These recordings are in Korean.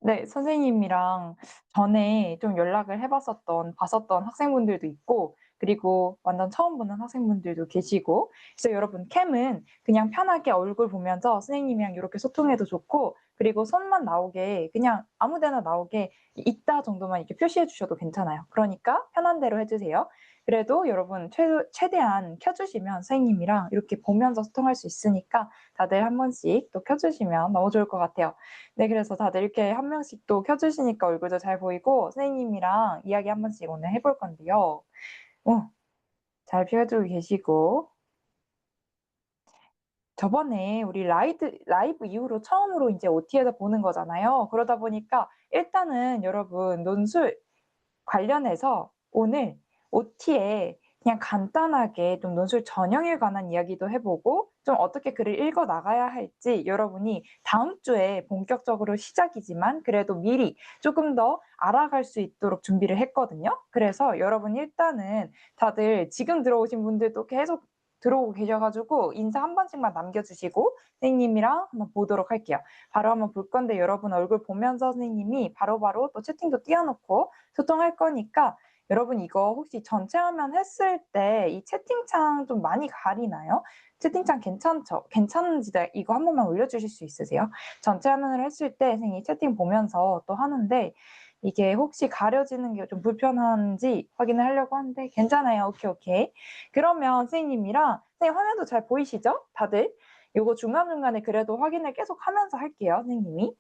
네. 선생님이랑 전에 좀 연락을 해 봤었던 학생분들도 있고, 그리고 완전 처음 보는 학생분들도 계시고. 그래서 여러분 캠은 그냥 편하게 얼굴 보면서 선생님이랑 요렇게 소통해도 좋고, 그리고 손만 나오게 그냥 아무 데나 나오게 있다 정도만 이렇게 표시해 주셔도 괜찮아요. 그러니까 편한 대로 해 주세요. 그래도 여러분 최대한 켜 주시면 선생님이랑 이렇게 보면서 소통할 수 있으니까 다들 한 번씩 또 켜 주시면 너무 좋을 것 같아요. 네, 그래서 다들 이렇게 한 명씩 또 켜 주시니까 얼굴도 잘 보이고 선생님이랑 이야기 한 번씩 오늘 해볼 건데요. 어 잘 펴 주고 계시고, 저번에 우리 라이브 이후로 처음으로 인제 OT에서 보는 거잖아요. 그러다 보니까 일단은 여러분 논술 관련해서 오늘 OT에 그냥 간단하게 좀 논술 전형에 관한 이야기도 해 보고, 좀 어떻게 글을 읽어 나가야 할지 여러분이 다음 주에 본격적으로 시작이지만 그래도 미리 조금 더 알아갈 수 있도록 준비를 했거든요. 그래서 여러분 일단은 다들 지금 들어오신 분들도 계속 들어오고 계셔 가지고 인사 한 번씩만 남겨 주시고 선생님이랑 한번 보도록 할게요. 바로 한번 볼 건데 여러분 얼굴 보면서 선생님이 바로바로 또 채팅도 띄워 놓고 소통할 거니까, 여러분 이거 혹시 전체 화면 했을 때 이 채팅창 좀 많이 가리나요? 채팅창 괜찮죠? 괜찮은지 이거 한 번만 올려주실 수 있으세요? 전체 화면으로 했을 때 선생님이 채팅 보면서 또 하는데 이게 혹시 가려지는 게 좀 불편한지 확인을 하려고 하는데 괜찮아요. 오케이, 오케이. 그러면 선생님이랑 선생님 화면도 잘 보이시죠? 다들? 요거 중간중간에 그래도 확인을 계속 하면서 할게요, 선생님이.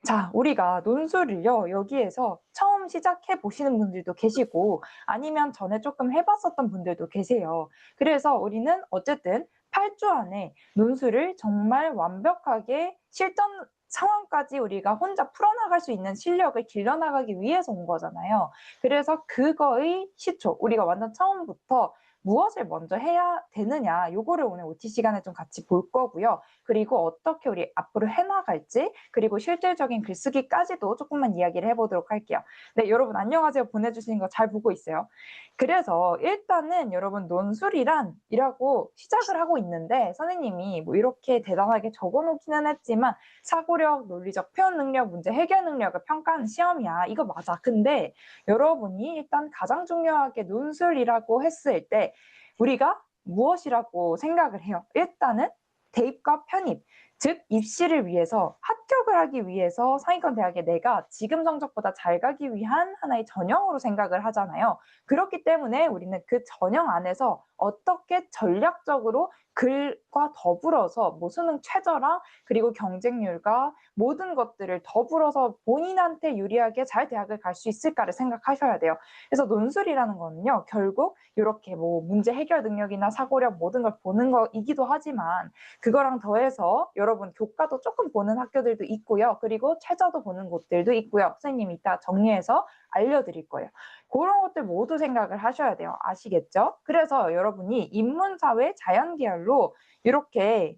자, 우리가 논술을요, 여기에서 처음 시작해 보시는 분들도 계시고, 아니면 전에 조금 해 봤었던 분들도 계세요. 그래서 우리는 어쨌든 8주 안에 논술을 정말 완벽하게 실전 상황까지 우리가 혼자 풀어나갈 수 있는 실력을 길러나가기 위해서 온 거잖아요. 그래서 그거의 시초, 우리가 완전 처음부터 무엇을 먼저 해야 되느냐, 요거를 오늘 OT 시간에 좀 같이 볼 거고요. 그리고 어떻게 우리 앞으로 해 나갈지, 그리고 실질적인 글쓰기까지도 조금만 이야기를 해 보도록 할게요. 네, 여러분 안녕하세요 보내 주시는 거 잘 보고 있어요. 그래서 일단은 여러분 논술이란이라고 시작을 하고 있는데, 선생님이 뭐 이렇게 대단하게 적어 놓기는 했지만 사고력, 논리적 표현 능력, 문제 해결 능력을 평가하는 시험이야. 이거 맞아. 근데 여러분이 일단 가장 중요하게 논술이라고 했을 때 우리가 무엇이라고 생각을 해요? 일단은 대입과 편입, 즉 입시를 위해서, 합격을 하기 위해서 상위권 대학에 내가 지금 성적보다 잘 가기 위한 하나의 전형으로 생각을 하잖아요. 그렇기 때문에 우리는 그 전형 안에서 어떻게 전략적으로 글과 더불어서 뭐 수능 최저랑 그리고 경쟁률과 모든 것들을 더불어서 본인한테 유리하게 잘 대학을 갈 수 있을까를 생각하셔야 돼요. 그래서 논술이라는 거는요, 결국 이렇게 뭐 문제 해결 능력이나 사고력 모든 걸 보는 거이기도 하지만, 그거랑 더해서 여러분 교과도 조금 보는 학교들도 있고요. 그리고 최저도 보는 곳들도 있고요. 선생님이 이따 정리해서 알려드릴 거예요. 그런 것들 모두 생각을 하셔야 돼요. 아시겠죠? 그래서 여러분이 인문사회 자연계열로 이렇게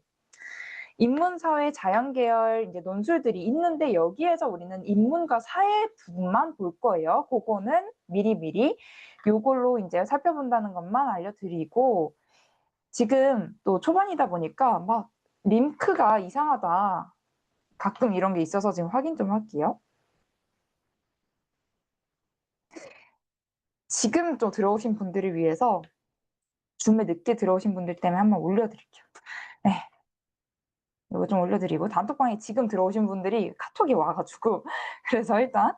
인문사회 자연계열 이제 논술들이 있는데, 여기에서 우리는 인문과 사회 부분만 볼 거예요. 그거는 미리미리 요걸로 이제 살펴본다는 것만 알려드리고, 지금 또 초반이다 보니까 막 링크가 이상하다, 가끔 이런 게 있어서 지금 확인 좀 할게요. 지금 또 들어오신 분들을 위해서 줌에 늦게 들어오신 분들 때문에 한번 올려드릴게요. 네. 이거 좀 올려드리고, 단톡방에 지금 들어오신 분들이 카톡이 와 가지고 그래서 일단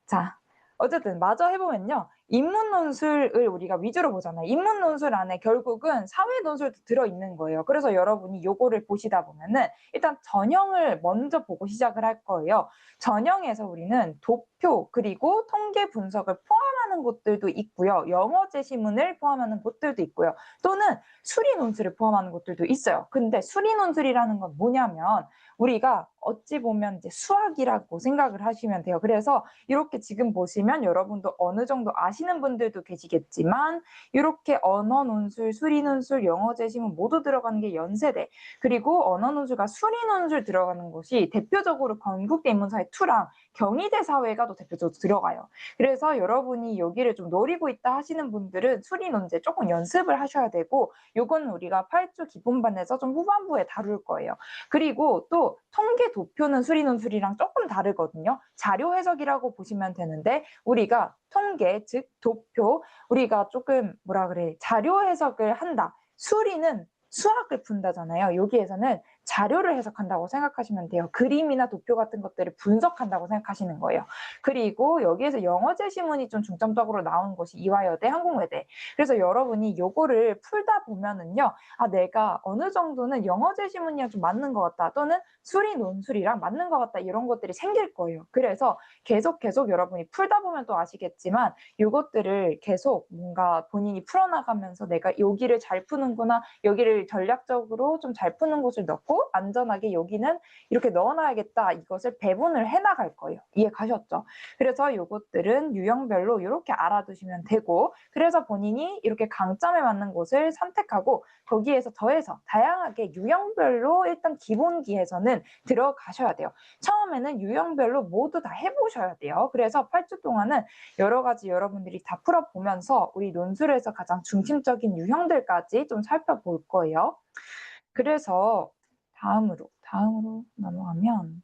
자, 어쨌든 마저 해보면요, 인문 논술을 우리가 위주로 보잖아요. 인문 논술 안에 결국은 사회 논술도 들어있는 거예요. 그래서 여러분이 요거를 보시다 보면은 일단 전형을 먼저 보고 시작을 할 거예요. 전형에서 우리는 도표 그리고 통계 분석을 포함하는 곳들도 있고요. 영어 제시문을 포함하는 곳들도 있고요. 또는 수리 논술을 포함하는 곳들도 있어요. 근데 수리 논술이라는 건 뭐냐면 우리가 어찌 보면 이제 수학이라고 생각을 하시면 돼요. 그래서 이렇게 지금 보시면 여러분도 어느 정도 아시는 분들도 계시겠지만, 이렇게 언어 논술, 수리 논술, 영어 제시문 모두 들어가는 게 연세대, 그리고 언어 논술과 수리 논술 들어가는 곳이 대표적으로 건국대 인문사회 2랑 경희대 사회가 또 대표적으로 들어가요. 그래서 여러분이 여기를 좀 노리고 있다 하시는 분들은 수리 논제 조금 연습을 하셔야 되고, 요거는 우리가 8주 기본반에서 좀 후반부에 다룰 거예요. 그리고 또 그리고 통계 도표는 수리 논술이랑 조금 다르거든요. 자료 해석이라고 보시면 되는데 우리가 통계, 즉 도표, 우리가 조금 뭐라 그래, 자료 해석을 한다. 수리는 수학을 푼다잖아요. 여기에서는 자료를 해석한다고 생각하시면 돼요. 그림이나 도표 같은 것들을 분석한다고 생각하시는 거예요. 그리고 여기에서 영어 제시문이 좀 중점적으로 나오는 것이 이화여대, 항공외대. 그래서 여러분이 요거를 풀다 보면은요, 아, 내가 어느 정도는 영어 제시문이랑 좀 맞는 것 같다, 또는 수리 논술이랑 맞는 것 같다, 이런 것들이 생길 거예요. 그래서 계속 여러분이 풀다 보면 또 아시겠지만 요것들을 계속 뭔가 본인이 풀어나가면서 내가 여기를 잘 푸는구나, 여기를 전략적으로 좀 잘 푸는 곳을 넣고 안전하게 여기는 이렇게 넣어놔야겠다, 이것을 배분을 해나갈 거예요. 이해 가셨죠? 그래서 요것들은 유형별로 이렇게 알아두시면 되고, 그래서 본인이 이렇게 강점에 맞는 곳을 선택하고 거기에서 더해서 다양하게 유형별로 일단 기본기에서는 들어가셔야 돼요. 처음에는 유형별로 모두 다 해보셔야 돼요. 그래서 8주 동안은 여러 가지 여러분들이 다 풀어보면서 우리 논술에서 가장 중심적인 유형들까지 좀 살펴볼 거예요. 그래서 다음으로 넘어가면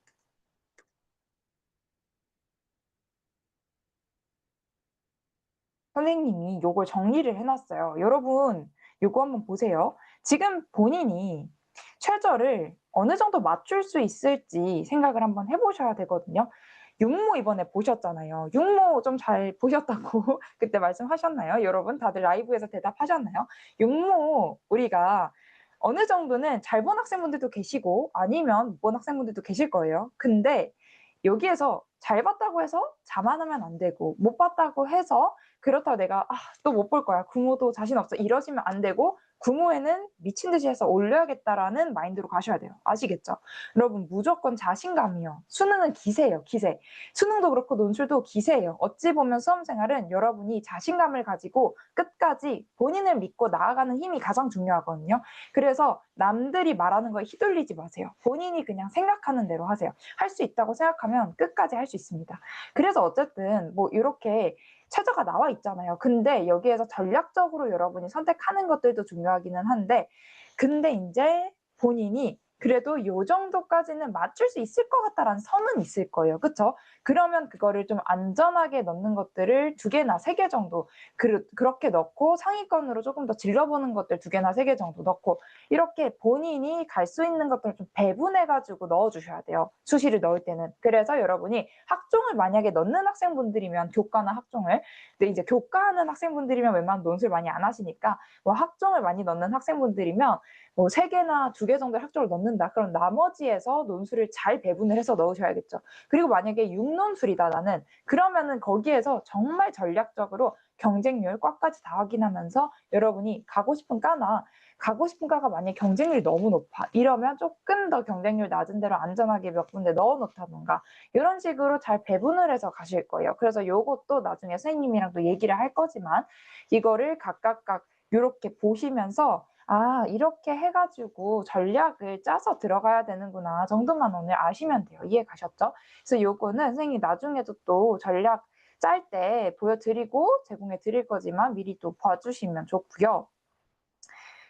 선생님이 요걸 정리를 해놨어요. 여러분 요거 한번 보세요. 지금 본인이 최저를 어느 정도 맞출 수 있을지 생각을 한번 해보셔야 되거든요. 육모 이번에 보셨잖아요. 육모 좀 잘 보셨다고 그때 말씀하셨나요? 여러분 다들 라이브에서 대답하셨나요? 육모 우리가 어느 정도는 잘 본 학생분들도 계시고 아니면 못 본 학생분들도 계실 거예요. 근데 여기에서 잘 봤다고 해서 자만하면 안 되고, 못 봤다고 해서 그렇다고 내가 또 못 볼 거야, 구모도 자신 없어, 이러시면 안 되고, 구모에는 미친 듯이 해서 올려야겠다라는 마인드로 가셔야 돼요. 아시겠죠? 여러분 무조건 자신감이요. 수능은 기세예요. 기세. 수능도 그렇고 논술도 기세예요. 어찌 보면 수험생활은 여러분이 자신감을 가지고 끝까지 본인을 믿고 나아가는 힘이 가장 중요하거든요. 그래서 남들이 말하는 거에 휘둘리지 마세요. 본인이 그냥 생각하는 대로 하세요. 할 수 있다고 생각하면 끝까지 할 수 있습니다. 그래서 어쨌든 뭐 이렇게 최저가 나와 있잖아요. 근데 여기에서 전략적으로 여러분이 선택하는 것들도 중요하기는 한데, 근데 이제 본인이 그래도 요 정도까지는 맞출 수 있을 것 같다라는 선은 있을 거예요. 그쵸? 그러면 그거를 좀 안전하게 넣는 것들을 2개나 3개 정도 그렇게 넣고, 상위권으로 조금 더 질러보는 것들 2개나 3개 정도 넣고, 이렇게 본인이 갈 수 있는 것들을 좀 배분해가지고 넣어주셔야 돼요. 수시를 넣을 때는. 그래서 여러분이 학종을 만약에 넣는 학생분들이면 교과나 학종을, 근데 이제 교과하는 학생분들이면 웬만하면 논술 많이 안 하시니까 뭐 학종을 많이 넣는 학생분들이면 뭐 3개나 2개 정도의 학종을 넣는다. 그럼 나머지에서 논술을 잘 배분을 해서 넣으셔야겠죠. 그리고 만약에 6논술이다 나는, 그러면은 거기에서 정말 전략적으로 경쟁률 꽉까지 다 확인하면서 여러분이 가고 싶은 과가 만약에 경쟁률이 너무 높아, 이러면 조금 더 경쟁률 낮은 데로 안전하게 몇 군데 넣어놓다던가 이런 식으로 잘 배분을 해서 가실 거예요. 그래서 요것도 나중에 선생님이랑 또 얘기를 할 거지만 이거를 각각 이렇게 보시면서 이렇게 해가지고 전략을 짜서 들어가야 되는구나 정도만 오늘 아시면 돼요. 이해 가셨죠? 그래서 요거는 선생님이 나중에도 또 전략 짤 때 보여드리고 제공해 드릴 거지만 미리 또 봐주시면 좋고요.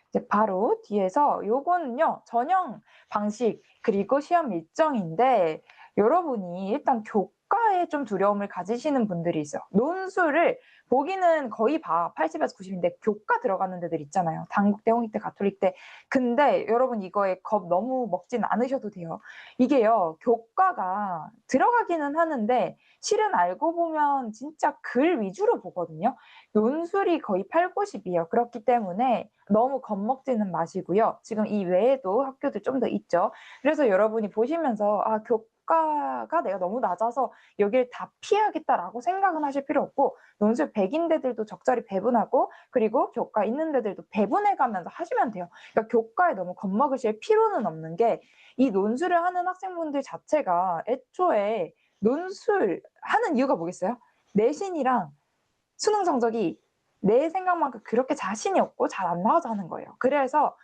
이제 바로 뒤에서 요거는요, 전형 방식 그리고 시험 일정인데, 여러분이 일단 교과에 좀 두려움을 가지시는 분들이 있어요. 논술을 보기는 거의 80에서 90인데 교과 들어가는 데들 있잖아요. 단국대, 홍익대, 가톨릭대. 근데 여러분 이거에 겁 너무 먹진 않으셔도 돼요. 이게요, 교과가 들어가기는 하는데 실은 알고 보면 진짜 글 위주로 보거든요. 논술이 거의 8, 90이에요. 그렇기 때문에 너무 겁먹지는 마시고요. 지금 이 외에도 학교들 좀 더 있죠. 그래서 여러분이 보시면서 교과가 내가 너무 낮아서 여길 다 피해야겠다라고 생각은 하실 필요 없고, 논술 100인데들도 적절히 배분하고, 그리고 교과 있는 데들도 배분해가면서 하시면 돼요. 그러니까 교과에 너무 겁먹으실 필요는 없는 게, 이 논술을 하는 학생분들 자체가 애초에 논술 하는 이유가 뭐겠어요? 내신이랑 수능 성적이 내 생각만큼 그렇게 자신이 없고 잘 안 나와서 하는 거예요. 그래서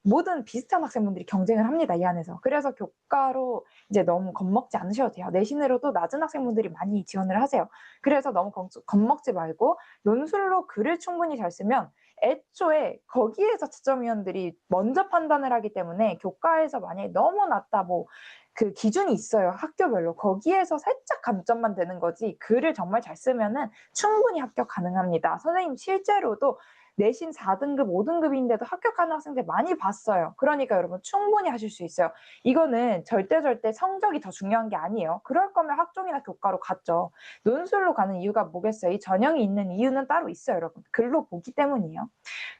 모든 비슷한 학생분들이 경쟁을 합니다, 이 안에서. 그래서 교과로 이제 너무 겁먹지 않으셔도 돼요. 내신으로도 낮은 학생분들이 많이 지원을 하세요. 그래서 너무 겁먹지 말고 논술로 글을 충분히 잘 쓰면 애초에 거기에서 채점위원들이 먼저 판단을 하기 때문에 교과에서 만약에 너무 낮다 뭐 그 기준이 있어요, 학교별로. 거기에서 살짝 감점만 되는 거지 글을 정말 잘 쓰면은 충분히 합격 가능합니다. 선생님 실제로도 내신 4등급, 5등급인데도 합격하는 학생들 많이 봤어요. 그러니까 여러분 충분히 하실 수 있어요. 이거는 절대 성적이 더 중요한 게 아니에요. 그럴 거면 학종이나 교과로 갔죠. 논술로 가는 이유가 뭐겠어요? 이 전형이 있는 이유는 따로 있어요, 여러분. 글로 보기 때문이에요.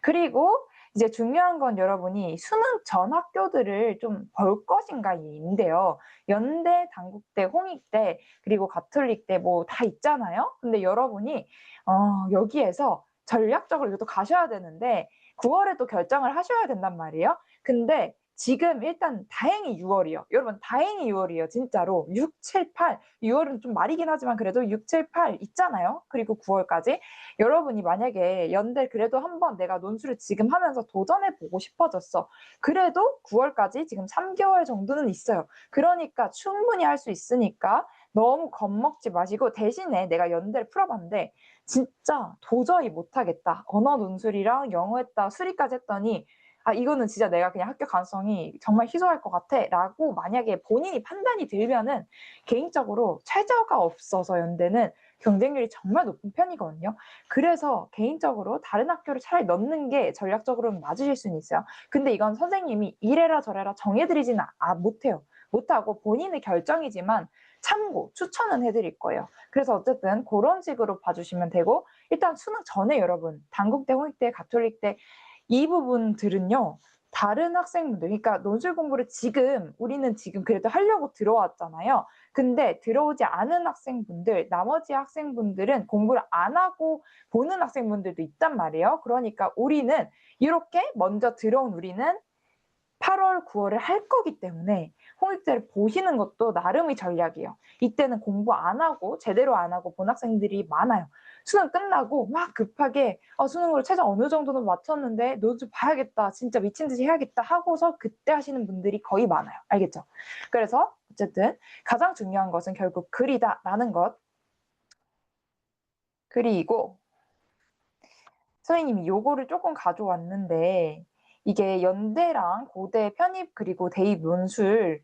그리고 이제 중요한 건 여러분이 수능 전 학교들을 좀 볼 것인가인데요. 연대, 단국대, 홍익대, 그리고 가톨릭대 뭐 다 있잖아요. 근데 여러분이 여기에서 전략적으로 이것도 가셔야 되는데 9월에 또 결정을 하셔야 된단 말이에요. 근데 지금 일단 다행히 6월이요. 여러분 다행히 6월이에요. 진짜로. 6, 7, 8. 6월은 좀 말이긴 하지만 그래도 6, 7, 8 있잖아요. 그리고 9월까지. 여러분이 만약에 연대 그래도 한번 내가 논술을 지금 하면서 도전해보고 싶어졌어. 그래도 9월까지 지금 3개월 정도는 있어요. 그러니까 충분히 할 수 있으니까 너무 겁먹지 마시고 대신에 내가 연대를 풀어봤는데 진짜 도저히 못하겠다. 언어 논술이랑 영어했다 수리까지 했더니 이거는 진짜 내가 그냥 합격 가능성이 정말 희소할 것 같아 라고 만약에 본인이 판단이 들면은 개인적으로 최저가 없어서 연대는 경쟁률이 정말 높은 편이거든요. 그래서 개인적으로 다른 학교를 차라리 넣는 게 전략적으로는 맞으실 수는 있어요. 근데 이건 선생님이 이래라 저래라 정해드리지는 못해요. 못하고 본인의 결정이지만 참고 추천은 해드릴 거예요. 그래서 어쨌든 그런 식으로 봐주시면 되고 일단 수능 전에 여러분 단국대, 홍익대, 가톨릭대 이 부분들은요. 다른 학생분들 그러니까 논술 공부를 우리는 지금 그래도 하려고 들어왔잖아요. 근데 들어오지 않은 학생분들 나머지 학생분들은 공부를 안 하고 보는 학생분들도 있단 말이에요. 그러니까 우리는 이렇게 먼저 들어온 우리는 8월, 9월을 할 거기 때문에 홍익대를 보시는 것도 나름의 전략이에요. 이때는 공부 안 하고 제대로 안 하고 본 학생들이 많아요. 수능 끝나고 막 급하게 수능으로 최저 어느 정도는 맞췄는데 논술 봐야겠다. 진짜 미친 듯이 해야겠다 하고서 그때 하시는 분들이 거의 많아요. 알겠죠? 그래서 어쨌든 가장 중요한 것은 결국 글이다라는 것. 그리고 선생님이 요거를 조금 가져왔는데 이게 연대랑 고대 편입 그리고 대입 논술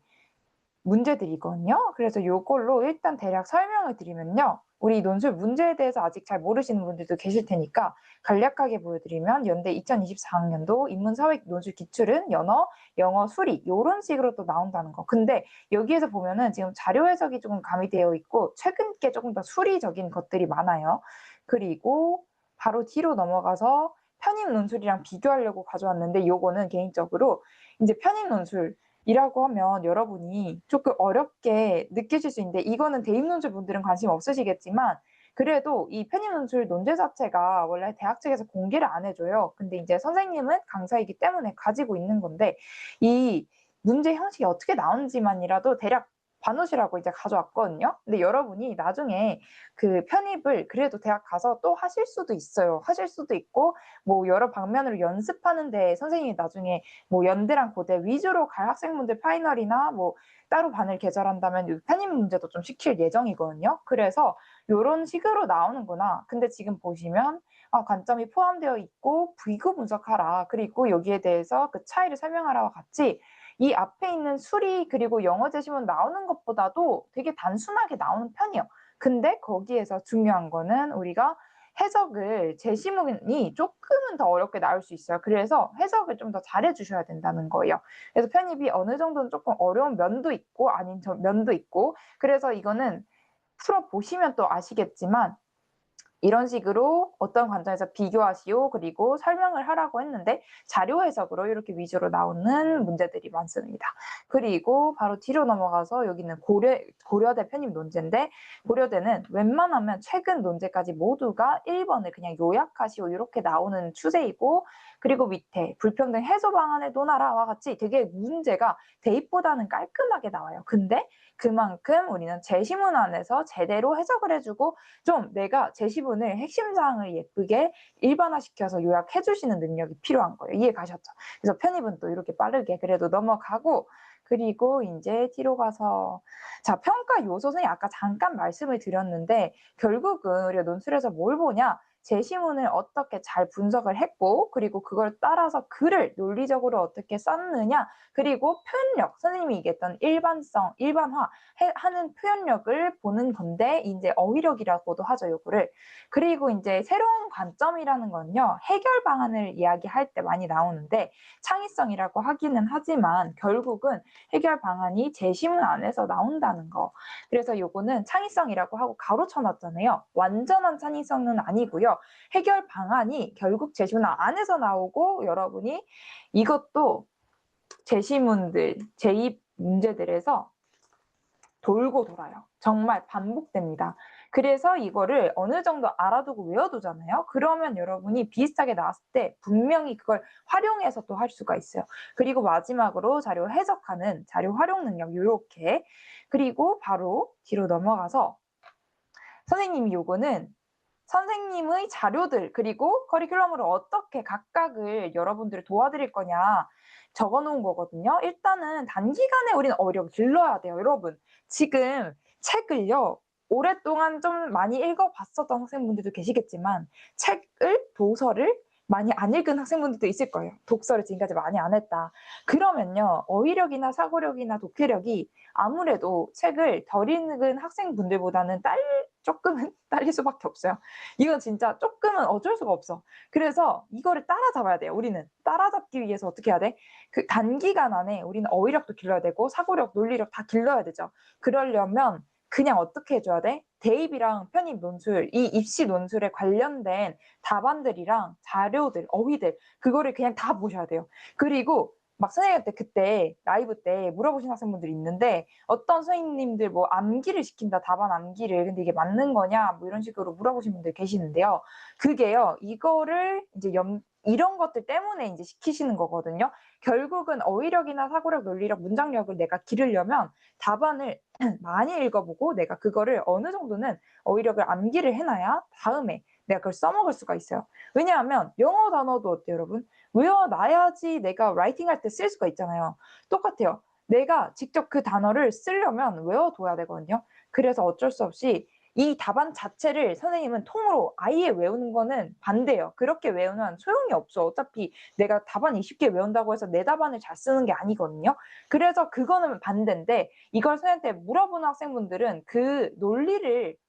문제들이거든요. 그래서 요걸로 일단 대략 설명을 드리면요. 우리 논술 문제에 대해서 아직 잘 모르시는 분들도 계실 테니까 간략하게 보여드리면 연대 2024학년도 인문사회 논술 기출은 영어 수리 이런 식으로 또 나온다는 거. 근데 여기에서 보면은 지금 자료 해석이 조금 가미되어 있고 최근 게 조금 더 수리적인 것들이 많아요. 그리고 바로 뒤로 넘어가서 편입 논술이랑 비교하려고 가져왔는데 요거는 개인적으로 이제 편입 논술 이라고 하면 여러분이 조금 어렵게 느끼실 수 있는데 이거는 대입 논술 분들은 관심 없으시겠지만 그래도 이 편입 논술 논제 자체가 원래 대학 측에서 공개를 안 해줘요. 근데 이제 선생님은 강사이기 때문에 가지고 있는 건데 이 문제 형식이 어떻게 나오는지만이라도 대략 봐놓으시라고 이제 가져왔거든요. 근데 여러분이 나중에 그 편입을 그래도 대학 가서 또 하실 수도 있어요. 하실 수도 있고 뭐 여러 방면으로 연습하는데 선생님이 나중에 뭐 연대랑 고대 위주로 갈 학생분들 파이널이나 뭐 따로 반을 개설한다면 편입 문제도 좀 시킬 예정이거든요. 그래서 이런 식으로 나오는구나. 근데 지금 보시면 관점이 포함되어 있고 비교 분석하라. 그리고 여기에 대해서 그 차이를 설명하라와 같이 이 앞에 있는 수리 그리고 영어 제시문 나오는 것보다도 되게 단순하게 나오는 편이에요. 근데 거기에서 중요한 거는 우리가 해석을 제시문이 조금은 더 어렵게 나올 수 있어요. 그래서 해석을 좀 더 잘해 주셔야 된다는 거예요. 그래서 편입이 어느 정도는 조금 어려운 면도 있고 아닌 면도 있고 그래서 이거는 풀어보시면 또 아시겠지만 이런 식으로 어떤 관점에서 비교하시오 그리고 설명을 하라고 했는데 자료 해석으로 이렇게 위주로 나오는 문제들이 많습니다. 그리고 바로 뒤로 넘어가서 여기는 고려대 편입 논제인데 고려대는 웬만하면 최근 논제까지 모두가 1번을 그냥 요약하시오 이렇게 나오는 추세이고 그리고 밑에 불평등 해소 방안을 논하라와 같이 되게 문제가 대입보다는 깔끔하게 나와요. 근데 그만큼 우리는 제시문 안에서 제대로 해석을 해주고 좀 내가 제시문을 핵심 사항을 예쁘게 일반화시켜서 요약해 주시는 능력이 필요한 거예요. 이해 가셨죠? 그래서 편입은 또 이렇게 빠르게 그래도 넘어가고 그리고 이제 뒤로 가서 자 평가 요소는 아까 잠깐 말씀을 드렸는데 결국은 우리가 논술에서 뭘 보냐 제시문을 어떻게 잘 분석을 했고 그리고 그걸 따라서 글을 논리적으로 어떻게 썼느냐 그리고 표현력, 선생님이 얘기했던 일반성, 일반화 하는 표현력을 보는 건데 이제 어휘력이라고도 하죠, 요거를. 그리고 이제 새로운 관점이라는 건요. 해결 방안을 이야기할 때 많이 나오는데 창의성이라고 하기는 하지만 결국은 해결 방안이 제시문 안에서 나온다는 거. 그래서 요거는 창의성이라고 하고 가로쳐 놨잖아요. 완전한 창의성은 아니고요. 해결 방안이 결국 제시문 안에서 나오고 여러분이 이것도 제시문들, 제2 문제들에서 돌고 돌아요. 정말 반복됩니다. 그래서 이거를 어느 정도 알아두고 외워두잖아요. 그러면 여러분이 비슷하게 나왔을 때 분명히 그걸 활용해서 또 할 수가 있어요. 그리고 마지막으로 자료 해석하는 자료 활용 능력 요렇게. 그리고 바로 뒤로 넘어가서 선생님이 요거는 선생님의 자료들 그리고 커리큘럼으로 어떻게 각각을 여러분들을 도와드릴 거냐 적어 놓은 거거든요. 일단은 단기간에 우리는 어휘력을 길러야 돼요. 여러분 지금 책을요. 오랫동안 좀 많이 읽어봤었던 학생분들도 계시겠지만 책을 도서를 많이 안 읽은 학생분들도 있을 거예요. 독서를 지금까지 많이 안 했다. 그러면요. 어휘력이나 사고력이나 독해력이 아무래도 책을 덜 읽은 학생분들보다는 조금은 딸릴 수밖에 없어요. 이건 진짜 조금은 어쩔 수가 없어. 그래서 이거를 따라잡아야 돼요. 우리는 따라잡기 위해서 어떻게 해야 돼? 그 단기간 안에 우리는 어휘력도 길러야 되고 사고력, 논리력 다 길러야 되죠. 그러려면 그냥 어떻게 해줘야 돼? 대입이랑 편입 논술, 이 입시 논술에 관련된 답안들이랑 자료들, 어휘들 그거를 그냥 다 보셔야 돼요. 그리고 막 선생님한테 그때 라이브 때 물어보신 학생분들이 있는데 어떤 선생님들 뭐 암기를 시킨다 답안 암기를 근데 이게 맞는 거냐 뭐 이런 식으로 물어보신 분들 계시는데요. 그게요 이거를 이제 이런 것들 때문에 이제 시키시는 거거든요. 결국은 어휘력이나 사고력, 논리력, 문장력을 내가 기르려면 답안을 많이 읽어보고 내가 그거를 어느 정도는 어휘력을 암기를 해놔야 다음에 내가 그걸 써먹을 수가 있어요. 왜냐하면 영어 단어도 어때요, 여러분? 외워놔야지 내가 라이팅할 때 쓸 수가 있잖아요. 똑같아요. 내가 직접 그 단어를 쓰려면 외워둬야 되거든요. 그래서 어쩔 수 없이 이 답안 자체를 선생님은 통으로 아예 외우는 거는 반대예요. 그렇게 외우면 소용이 없어. 어차피 내가 답안 20개 외운다고 해서 내 답안을 잘 쓰는 게 아니거든요. 그래서 그거는 반대인데 이걸 선생님한테 물어보는 학생분들은 그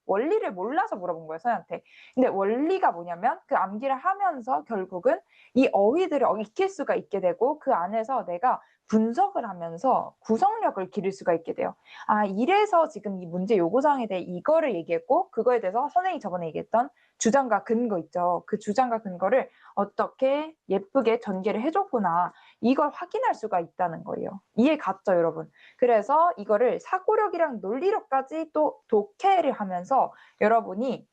원리를 몰라서 물어본 거예요, 선생님한테. 근데 원리가 뭐냐면 그 암기를 하면서 결국은 이 어휘들을 익힐 수가 있게 되고 그 안에서 내가 분석을 하면서 구성력을 기를 수가 있게 돼요. 아, 이래서 지금 이 문제 요구사항에 대해 이거를 얘기했고 그거에 대해서 선생님이 저번에 얘기했던 주장과 근거 있죠. 그 주장과 근거를 어떻게 예쁘게 전개를 해줬구나. 이걸 확인할 수가 있다는 거예요. 이해 갔죠, 여러분? 그래서 이거를 사고력이랑 논리력까지 또 독해를 하면서 여러분이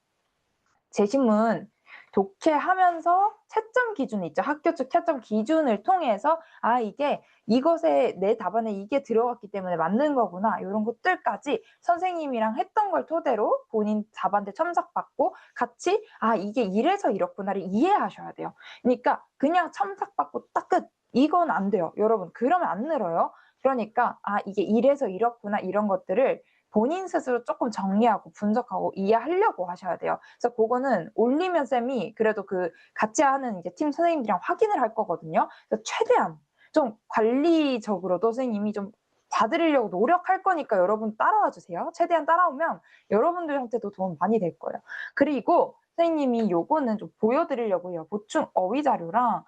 제신문 독해하면서 채점 기준 있죠. 학교 측 채점 기준을 통해서 아 이게 이것에 내 답안에 이게 들어갔기 때문에 맞는 거구나. 이런 것들까지 선생님이랑 했던 걸 토대로 본인 답안들 첨삭받고 같이 아 이게 이래서 이렇구나를 이해하셔야 돼요. 그러니까 그냥 첨삭받고 딱 끝. 이건 안 돼요. 여러분 그러면 안 늘어요. 그러니까 아 이게 이래서 이렇구나 이런 것들을 본인 스스로 조금 정리하고 분석하고 이해하려고 하셔야 돼요. 그래서 그거는 올리면 쌤이 그래도 그 같이 하는 이제 팀 선생님들이랑 확인을 할 거거든요. 그래서 최대한 좀 관리적으로도 선생님이 좀 봐드리려고 노력할 거니까 여러분 따라와 주세요. 최대한 따라오면 여러분들한테도 도움 많이 될 거예요. 그리고 선생님이 요거는 좀 보여드리려고요. 보충 어휘 자료랑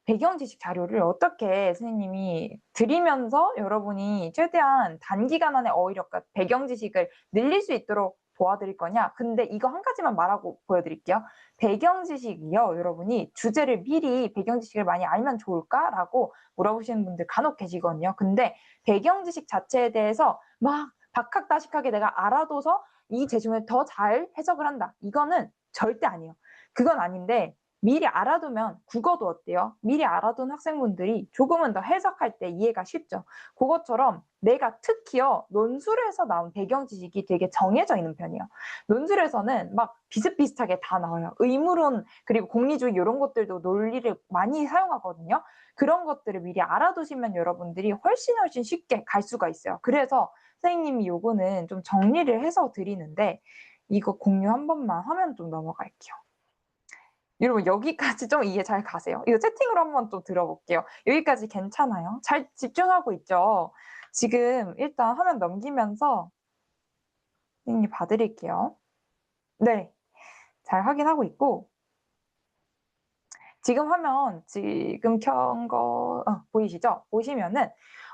배경 지식 자료를 어떻게 선생님이 드리면서 여러분이 최대한 단기간 안에 어휘력과 배경 지식을 늘릴 수 있도록 도와드릴 거냐? 근데 이거 한 가지만 말하고 보여드릴게요. 배경 지식이요. 여러분이 주제를 미리 배경 지식을 많이 알면 좋을까라고 물어보시는 분들 간혹 계시거든요. 근데 배경 지식 자체에 대해서 막 박학다식하게 내가 알아둬서 이 제시문을 더 잘 해석을 한다. 이거는 절대 아니에요. 그건 아닌데 미리 알아두면 국어도 어때요? 미리 알아둔 학생분들이 조금은 더 해석할 때 이해가 쉽죠. 그것처럼 내가 특히요 논술에서 나온 배경 지식이 되게 정해져 있는 편이에요. 논술에서는 막 비슷비슷하게 다 나와요. 의무론 그리고 공리주의 이런 것들도 논리를 많이 사용하거든요. 그런 것들을 미리 알아두시면 여러분들이 훨씬 쉽게 갈 수가 있어요. 그래서 선생님이 요거는 좀 정리를 해서 드리는데 이거 공유 한 번만 화면 좀 넘어갈게요. 여러분 여기까지 좀 이해 잘 가세요? 이거 채팅으로 한번 좀 들어볼게요. 여기까지 괜찮아요? 잘 집중하고 있죠? 지금 일단 화면 넘기면서 선생님 봐 드릴게요. 네. 잘 확인하고 있고 지금 화면 지금 켠 거 보이시죠? 보시면은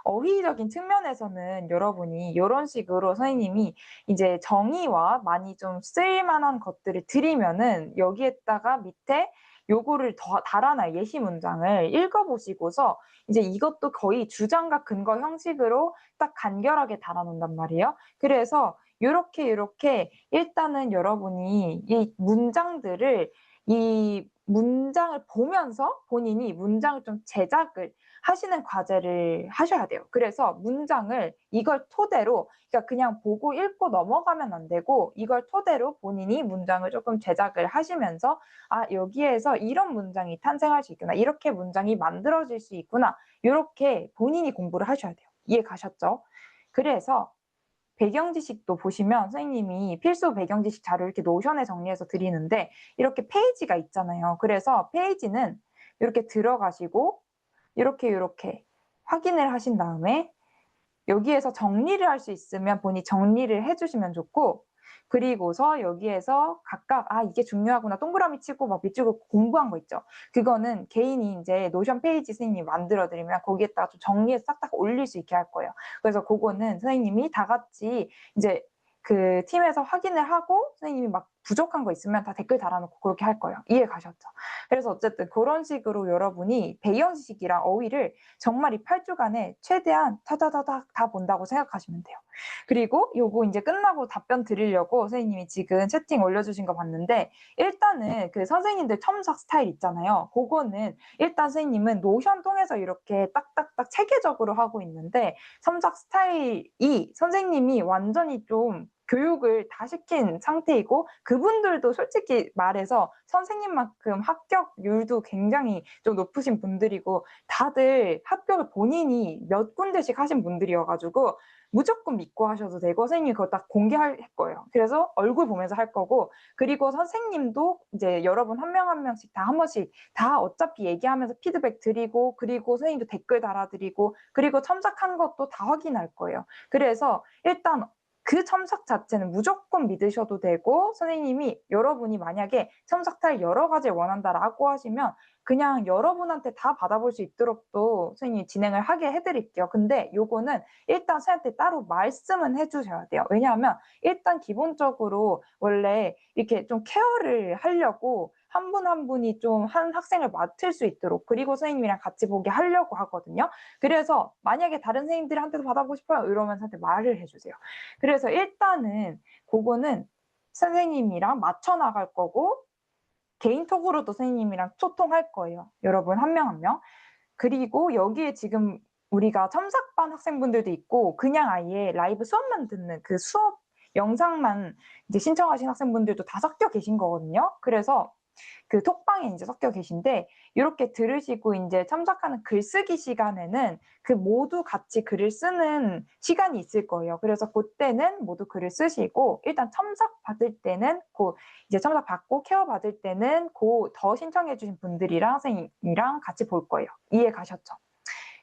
어휘적인 측면에서는 여러분이 요런 식으로 선생님이 이제 정의와 많이 좀 쓸 만한 것들을 드리면은 여기에다가 밑에 요거를 더 달아놔요. 예시 문장을 읽어 보시고서 이제 이것도 거의 주장과 근거 형식으로 딱 간결하게 달아 놓는단 말이에요. 그래서 요렇게 일단은 여러분이 이 문장들을 이 문장을 보면서 본인이 문장을 좀 제작을 하시는 과제를 하셔야 돼요. 그래서 문장을 이걸 토대로 그러니까 그냥 보고 읽고 넘어가면 안 되고 이걸 토대로 본인이 문장을 조금 제작을 하시면서 '아 여기에서 이런 문장이 탄생할 수 있구나. 이렇게 문장이 만들어질 수 있구나.' 요렇게 본인이 공부를 하셔야 돼요. 이해 가셨죠? 그래서 배경 지식도 보시면 선생님이 필수 배경 지식 자료 이렇게 노션에 정리해서 드리는데 이렇게 페이지가 있잖아요. 그래서 페이지는 이렇게 들어가시고 요렇게 확인을 하신 다음에 여기에서 정리를 할 수 있으면 본인이 정리를 해 주시면 좋고 그리고서 여기에서 각각 '아 이게 중요하구나.' 동그라미 치고 막 밑줄 긋고 공부한 거 있죠. 그거는 개인이 인제 노션 페이지 선생님이 만들어 드리면 거기에다가 좀 정리해서 싹딱 올릴 수 있게 할 거예요. 그래서 고거는 선생님이 다 같이 이제 그 팀에서 확인을 하고 선생님이 막 부족한 거 있으면 다 댓글 달아 놓고 그렇게 할 거예요. 이해 가셨죠? 그래서 어쨌든 고런 식으로 여러분이 배경 지식이랑 어휘를 정말 이 8주간에 최대한 타다다닥 다 본다고 생각하시면 돼요. 그리고 요거 인제 끝나고 답변 드리려고 선생님이 지금 채팅 올려주신 거 봤는데 일단은 그 선생님들 첨삭 스타일 있잖아요. 고거는 일단 선생님은 노션 통해서 이렇게 딱딱딱 체계적으로 하고 있는데 첨삭 스타일이 선생님이 완전히 좀 교육을 다 시킨 상태이고 그분들도 솔직히 말해서 선생님만큼 합격률도 굉장히 좀 높으신 분들이고 다들 합격을 본인이 몇 군데씩 하신 분들이어 가지고 무조건 믿고 하셔도 되고 선생님이 그거 딱 공개할 거예요. 그래서 얼굴 보면서 할 거고 그리고 선생님도 이제 여러분 한 명 한 명씩 다 한 번씩 다 어차피 얘기하면서 피드백 드리고 그리고 선생님도 댓글 달아 드리고 그리고 첨삭한 것도 다 확인할 거예요. 그래서 일단 그 첨삭 자체는 무조건 믿으셔도 되고 선생님이 여러분이 만약에 첨삭 타일 여러 가지를 원한다라고 하시면 그냥 여러분한테 다 받아볼 수 있도록 또 선생님이 진행을 하게 해 드릴게요. 근데 요거는 일단 선생님한테 따로 말씀은 해 주셔야 돼요. 왜냐하면 일단 기본적으로 원래 이렇게 좀 케어를 하려고 한 분 한 분이 좀 한 학생을 맡을 수 있도록 그리고 선생님이랑 같이 보게 하려고 하거든요. 그래서 만약에 다른 선생님들한테도 받아보고 싶어요 이러면 저한테 말을 해 주세요. 그래서 일단은 고거는 선생님이랑 맞춰 나갈 거고 개인톡으로도 선생님이랑 소통할 거예요. 여러분 한 명 한 명. 그리고 여기에 지금 우리가 첨삭반 학생분들도 있고 그냥 아예 라이브 수업만 듣는 그 수업 영상만 이제 신청하신 학생분들도 다 섞여 계신 거거든요. 그래서 그 톡방에 인제 섞여 계신데 요렇게 들으시고 인제 참석하는 글쓰기 시간에는 그 모두 같이 글을 쓰는 시간이 있을 거예요. 그래서 고때는 모두 글을 쓰시고 일단 첨삭 받을 때는 고 이제 첨삭 받고 케어 받을 때는 고 더 신청해 주신 분들이랑 선생님이랑 같이 볼 거예요. 이해 가셨죠?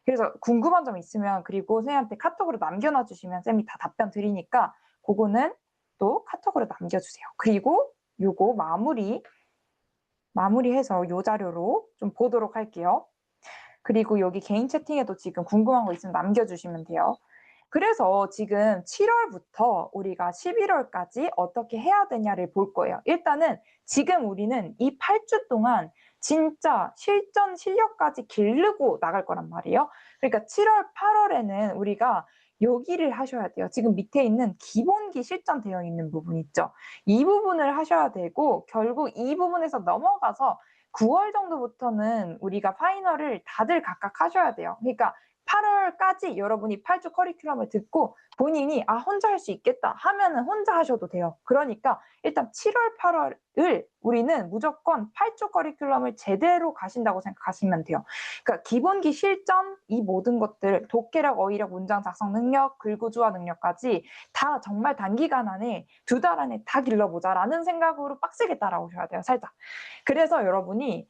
그래서 궁금한 점 있으면 그리고 선생님한테 카톡으로 남겨 놔 주시면 쌤이 다 답변 드리니까 고거는 또 카톡으로 남겨 주세요. 그리고 요거 마무리해서 요 자료로 좀 보도록 할게요. 그리고 여기 개인 채팅에도 지금 궁금한 거 있으면 남겨주시면 돼요. 그래서 지금 7월부터 우리가 11월까지 어떻게 해야 되냐를 볼 거예요. 일단은 지금 우리는 이 8주 동안 진짜 실전 실력까지 기르고 나갈 거란 말이에요. 그러니까 7월, 8월에는 우리가 여기를 하셔야 돼요. 지금 밑에 있는 기본기 실전되어 있는 부분 있죠. 이 부분을 하셔야 되고 결국 이 부분에서 넘어가서 9월 정도부터는 우리가 파이널을 다들 각각 하셔야 돼요. 그러니까 8 월까지 여러분이 8주 커리큘럼을 듣고 본인이 '아 혼자 할 수 있겠다.' 하면은 혼자 하셔도 돼요. 그러니까 일단 7 월, 8 월을 우리는 무조건 8주 커리큘럼을 제대로 가신다고 생각하시면 돼요. 그러니까 기본기 실전 이 모든 것들 독해력, 어휘력, 문장 작성 능력, 글구조화 능력까지 다 정말 단기간 안에 2달 안에 다 길러보자라는 생각으로 빡세게 따라오셔야 돼요, 살짝. 그래서 여러분이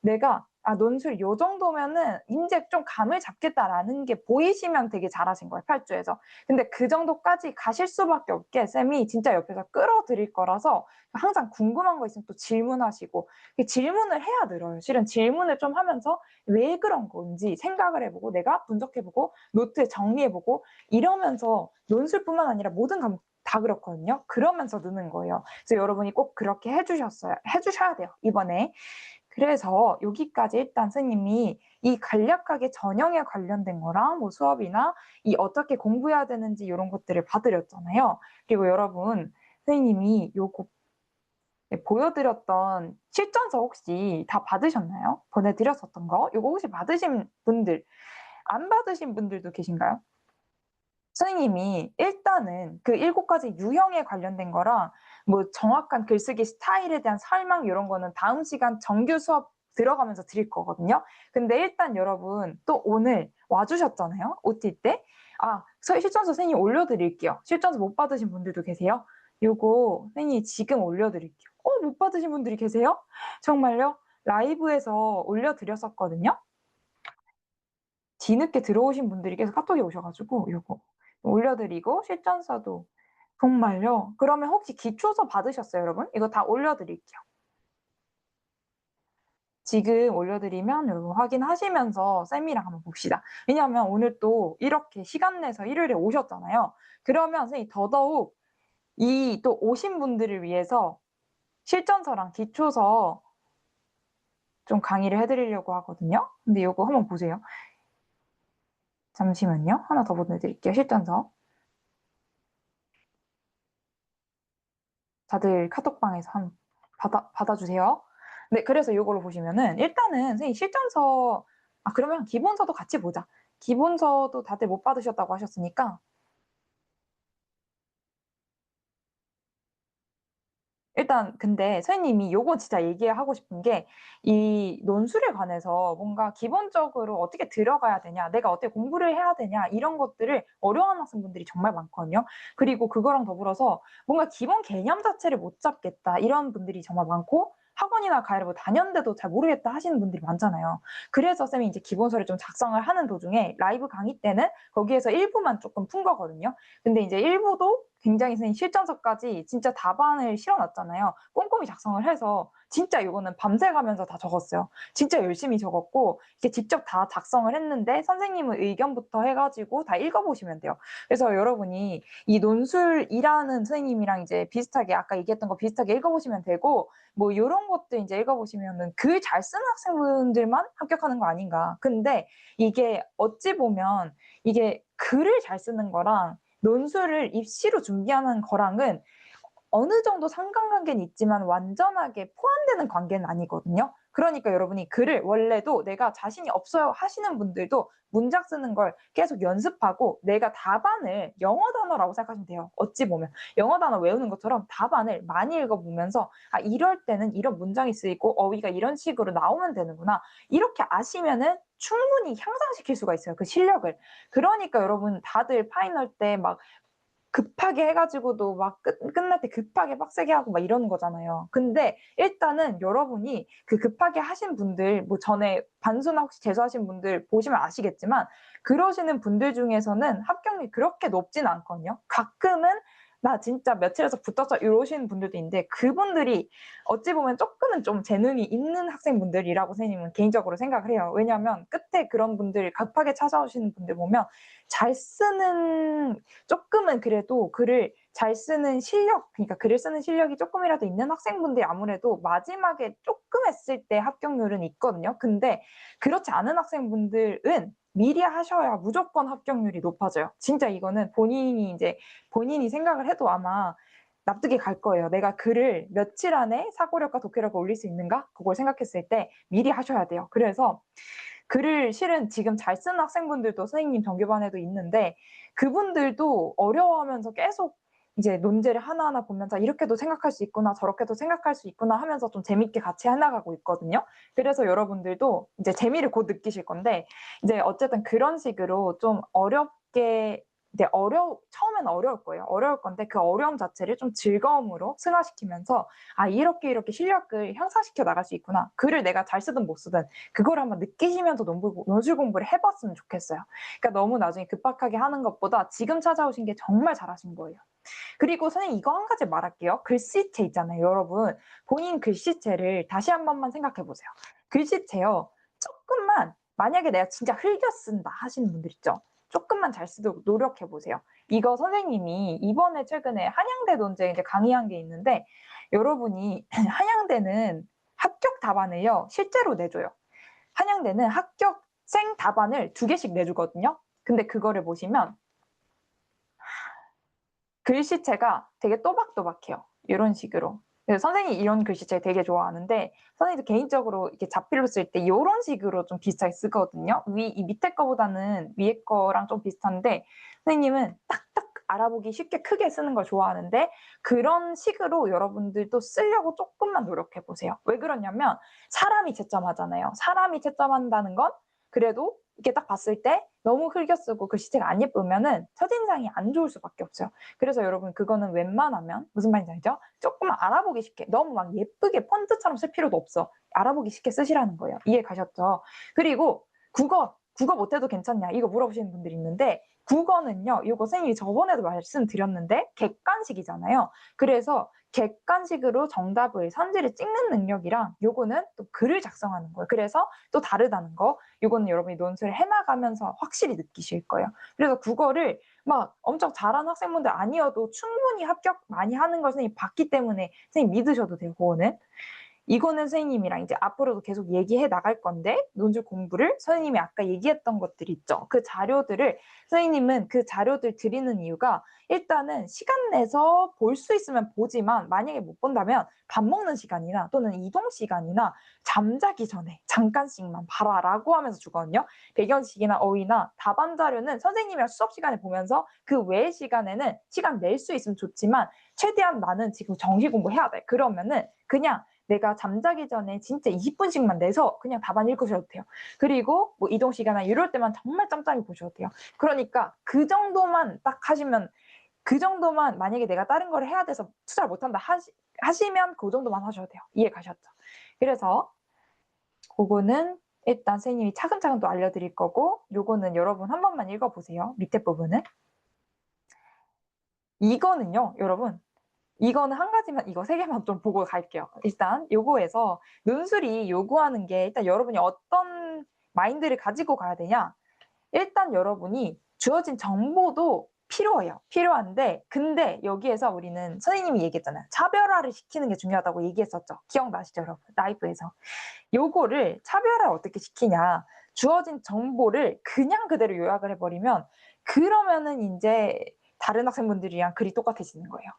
내가 논술 요 정도면은 인제 좀 감을 잡겠다라는 게 보이시면 되게 잘하신 거예요, 8주에서. 근데 그 정도까지 가실 수밖에 없게 쌤이 진짜 옆에서 끌어드릴 거라서 항상 궁금한 거 있으면 또 질문하시고 질문을 해야 늘어요. 실은 질문을 좀 하면서 왜 그런 건지 생각을 해 보고 내가 분석해 보고 노트에 정리해 보고 이러면서 논술뿐만 아니라 모든 과목 다 그렇거든요. 그러면서 느는 거예요. 그래서 여러분이 꼭 그렇게 해 주셔야 돼요, 이번에. 그래서 여기까지 일단 선생님이 이 간략하게 전형에 관련된 거랑 뭐 수업이나 이 어떻게 공부해야 되는지 요런 것들을 봐 드렸잖아요. 그리고 여러분 선생님이 요거 보여드렸던 실전서 혹시 다 받으셨나요? 보내드렸었던 거? 요거 혹시 받으신 분들, 안 받으신 분들도 계신가요? 선생님이 일단은 그 7가지 유형에 관련된 거랑 뭐 정확한 글쓰기 스타일에 대한 설명 요런 거는 다음 시간 정규 수업 들어가면서 드릴 거거든요. 근데 일단 여러분 또 오늘 와 주셨잖아요, OT 때. 실전서 선생님 올려드릴게요. 실전서 못 받으신 분들도 계세요? 요거 선생님이 지금 올려드릴게요. 못 받으신 분들이 계세요? 정말요? 라이브에서 올려드렸었거든요. 뒤늦게 들어오신 분들이 계속 카톡이 오셔 가지고 요거 올려드리고 실전서도 정말요? 그러면 혹시 기초서 받으셨어요, 여러분? 이거 다 올려드릴게요. 지금 올려드리면 여러분 확인하시면서 쌤이랑 한번 봅시다. 왜냐하면 오늘 또 이렇게 시간 내서 일요일에 오셨잖아요. 그러면 선생님이 더더욱 이 또 오신 분들을 위해서 실전서랑 기초서 좀 강의를 해 드리려고 하거든요. 근데 요거 한번 보세요. 잠시만요. 하나 더 보내드릴게요, 실전서. 다들 카톡방에서 한번 받아주세요. 네, 그래서 요걸로 보시면은 일단은 선생님 실전서 그러면 기본서도 같이 보자. 기본서도 다들 못 받으셨다고 하셨으니까 일단 근데 선생님이 요거 진짜 얘기하고 싶은 게 이 논술에 관해서 뭔가 기본적으로 어떻게 들어가야 되냐, 내가 어떻게 공부를 해야 되냐 이런 것들을 어려워하는 학생분들이 정말 많거든요. 그리고 그거랑 더불어서 뭔가 기본 개념 자체를 못 잡겠다 이런 분들이 정말 많고 학원이나 가이를 뭐 다녔는데도 잘 모르겠다 하시는 분들이 많잖아요. 그래서 쌤이 이제 기본서를 좀 작성을 하는 도중에 라이브 강의 때는 거기에서 일부만 조금 푼 거거든요. 근데 이제 일부도 굉장히 선생님 실전서까지 진짜 답안을 실어 놨잖아요. 꼼꼼히 작성을 해서 진짜 이거는 밤새 가면서 다 적었어요. 진짜 열심히 적었고 이렇게 직접 다 작성을 했는데 선생님의 의견부터 해 가지고 다 읽어 보시면 돼요. 그래서 여러분이 이 논술이라는 선생님이랑 이제 비슷하게 아까 얘기했던 거 비슷하게 읽어 보시면 되고 뭐 요런 것도 인제 읽어 보시면은 글 잘 쓰는 학생분들만 합격하는 거 아닌가. 근데 이게 어찌 보면 이게 글을 잘 쓰는 거랑 논술을 입시로 준비하는 거랑은 어느 정도 상관관계는 있지만 완전하게 포함되는 관계는 아니거든요. 그러니까 여러분이 글을 원래도 내가 자신이 없어요 하시는 분들도 문장 쓰는 걸 계속 연습하고 내가 답안을 영어 단어라고 생각하시면 돼요. 어찌 보면 영어 단어 외우는 것처럼 답안을 많이 읽어보면서 이럴 때는 이런 문장이 쓰이고 어휘가 이런 식으로 나오면 되는구나. 이렇게 아시면은 충분히 향상시킬 수가 있어요, 그 실력을. 그러니까 여러분 다들 파이널 때막 급하게 해 가지고도 막 끝날 때 급하게 빡세게 하고 막 이러는 거잖아요. 근데 일단은 여러분이 그 급하게 하신 분들 뭐 전에 반수나 혹시 재수하신 분들 보시면 아시겠지만 그러시는 분들 중에서는 합격률이 그렇게 높진 않거든요. 가끔은 '나 진짜 며칠에서 붙었어.' 이러시는 분들도 있는데 그분들이 어찌 보면 쪼끔은 좀 재능이 있는 학생분들이라고 선생님은 개인적으로 생각을 해요. 왜냐하면 끝에 그런 분들 급하게 찾아오시는 분들 보면 잘 쓰는 쪼끔은 그래도 글을 잘 쓰는 실력 그러니까 글을 쓰는 실력이 쪼끔이라도 있는 학생분들이 아무래도 마지막에 쪼끔 했을 때 합격률은 있거든요. 근데 그렇지 않은 학생분들은 미리 하셔야 무조건 합격률이 높아져요. 진짜 이거는 본인이 생각을 해도 아마 납득이 갈 거예요. '내가 글을 며칠 안에 사고력과 독해력을 올릴 수 있는가?' 그걸 생각했을 때 미리 하셔야 돼요. 그래서 글을 실은 지금 잘 쓰는 학생분들도 선생님 정규반에도 있는데 그분들도 어려워하면서 계속 이제 논제를 하나하나 보면서 '이렇게도 생각할 수 있구나. 저렇게도 생각할 수 있구나.' 하면서 좀 재밌게 같이 해 나가고 있거든요. 그래서 여러분들도 이제 재미를 곧 느끼실 건데 이제 어쨌든 그런 식으로 좀 어렵게 이제 처음에는 어려울 거예요. 어려울 건데 그 어려움 자체를 좀 즐거움으로 승화시키면서 '아 이렇게 실력을 향상시켜 나갈 수 있구나. 글을 내가 잘 쓰든 못 쓰든 그거를 한번 느끼시면서 논술 공부를 해 봤으면 좋겠어요.' 그러니까 너무 나중에 급박하게 하는 것보다 지금 찾아오신 게 정말 잘하신 거예요. 그리고 선생님 이거 한 가지 말할게요. 글씨체 있잖아요. 여러분 본인 글씨체를 다시 한 번만 생각해 보세요. 글씨체요. 쪼끔만 만약에 내가 진짜 흘겨 쓴다 하시는 분들 있죠. 쪼끔만 잘 쓰도록 노력해 보세요. 이거 선생님이 이번에 최근에 한양대 논제 이제 강의한 게 있는데 여러분이 한양대는 합격 답안을요 실제로 내줘요. 한양대는 합격생 답안을 2개씩 내주거든요. 근데 그거를 보시면 글씨체가 되게 또박또박해요. 요런 식으로. 그래서 선생님이 이런 글씨체 되게 좋아하는데 선생님도 개인적으로 이렇게 자필로 쓸 때 요런 식으로 좀 비슷하게 쓰거든요. 이 밑에 거보다는 위에 거랑 좀 비슷한데 선생님은 딱딱 알아보기 쉽게 크게 쓰는 걸 좋아하는데 그런 식으로 여러분들도 쓰려고 쪼끔만 노력해 보세요. 왜 그러냐면 사람이 채점하잖아요. 사람이 채점한다는 건 그래도 이렇게 딱 봤을 때 너무 흘겨 쓰고 글씨체가 안 예쁘면은 첫인상이 안 좋을 수밖에 없어요. 그래서 여러분 그거는 웬만하면 무슨 말인지 알죠? 쪼끔 알아보기 쉽게 너무 막 예쁘게 폰트처럼 쓸 필요도 없어. 알아보기 쉽게 쓰시라는 거예요. 이해 가셨죠? 그리고 국어 못해도 괜찮냐 이거 물어보시는 분들이 있는데 국어는요. 요거 선생님이 저번에도 말씀드렸는데 객관식이잖아요. 그래서 객관식으로 정답을 선지를 찍는 능력이랑 요거는 또 글을 작성하는 거예요. 그래서 또 다르다는 거. 요거는 여러분이 논술을 해 나가면서 확실히 느끼실 거예요. 그래서 국어를 막 엄청 잘하는 학생분들 아니어도 충분히 합격 많이 하는 걸 선생님이 봤기 때문에 선생님 믿으셔도 돼요, 그거는. 이거는 선생님이랑 이제 앞으로도 계속 얘기해 나갈 건데 논술 공부를 선생님이 아까 얘기했던 것들 있죠. 그 자료들을 선생님은 그 자료들 드리는 이유가 일단은 시간 내서 볼 수 있으면 보지만 만약에 못 본다면 밥 먹는 시간이나 또는 이동 시간이나 잠자기 전에 잠깐씩만 봐라라고 하면서 주거든요. 배경식이나 어휘나 답안 자료는 선생님이랑 수업 시간에 보면서 그 외의 시간에는 시간 낼 수 있으면 좋지만 최대한 나는 지금 정시 공부해야 돼. 그러면은 그냥 내가 잠자기 전에 진짜 20분씩만 내서 그냥 답안 읽으셔도 돼요. 그리고 뭐 이동 시간이나 이럴 때만 정말 짬짬이 보셔도 돼요. 그러니까 그 정도만 딱 하시면 그 정도만 만약에 내가 다른 거를 해야 돼서 투자를 못한다 하시면 그 정도만 하셔도 돼요. 이해 가셨죠? 그래서 그거는 일단 선생님이 차근차근 또 알려드릴 거고 요거는 여러분 한 번만 읽어보세요. 밑에 부분은. 이거는요. 여러분 이거는 한 가지만 이거 3개만 좀 보고 갈게요. 일단 요거에서 논술이 요구하는 게 일단 여러분이 어떤 마인드를 가지고 가야 되냐. 일단 여러분이 주어진 정보도 필요해요. 필요한데 근데 여기에서 우리는 선생님이 얘기했잖아요. 차별화를 시키는 게 중요하다고 얘기했었죠. 기억나시죠 여러분? 라이브에서. 요거를 차별화 어떻게 시키냐. 주어진 정보를 그냥 그대로 요약을 해 버리면 그러면은 인제 다른 학생분들이랑 글이 똑같아지는 거예요.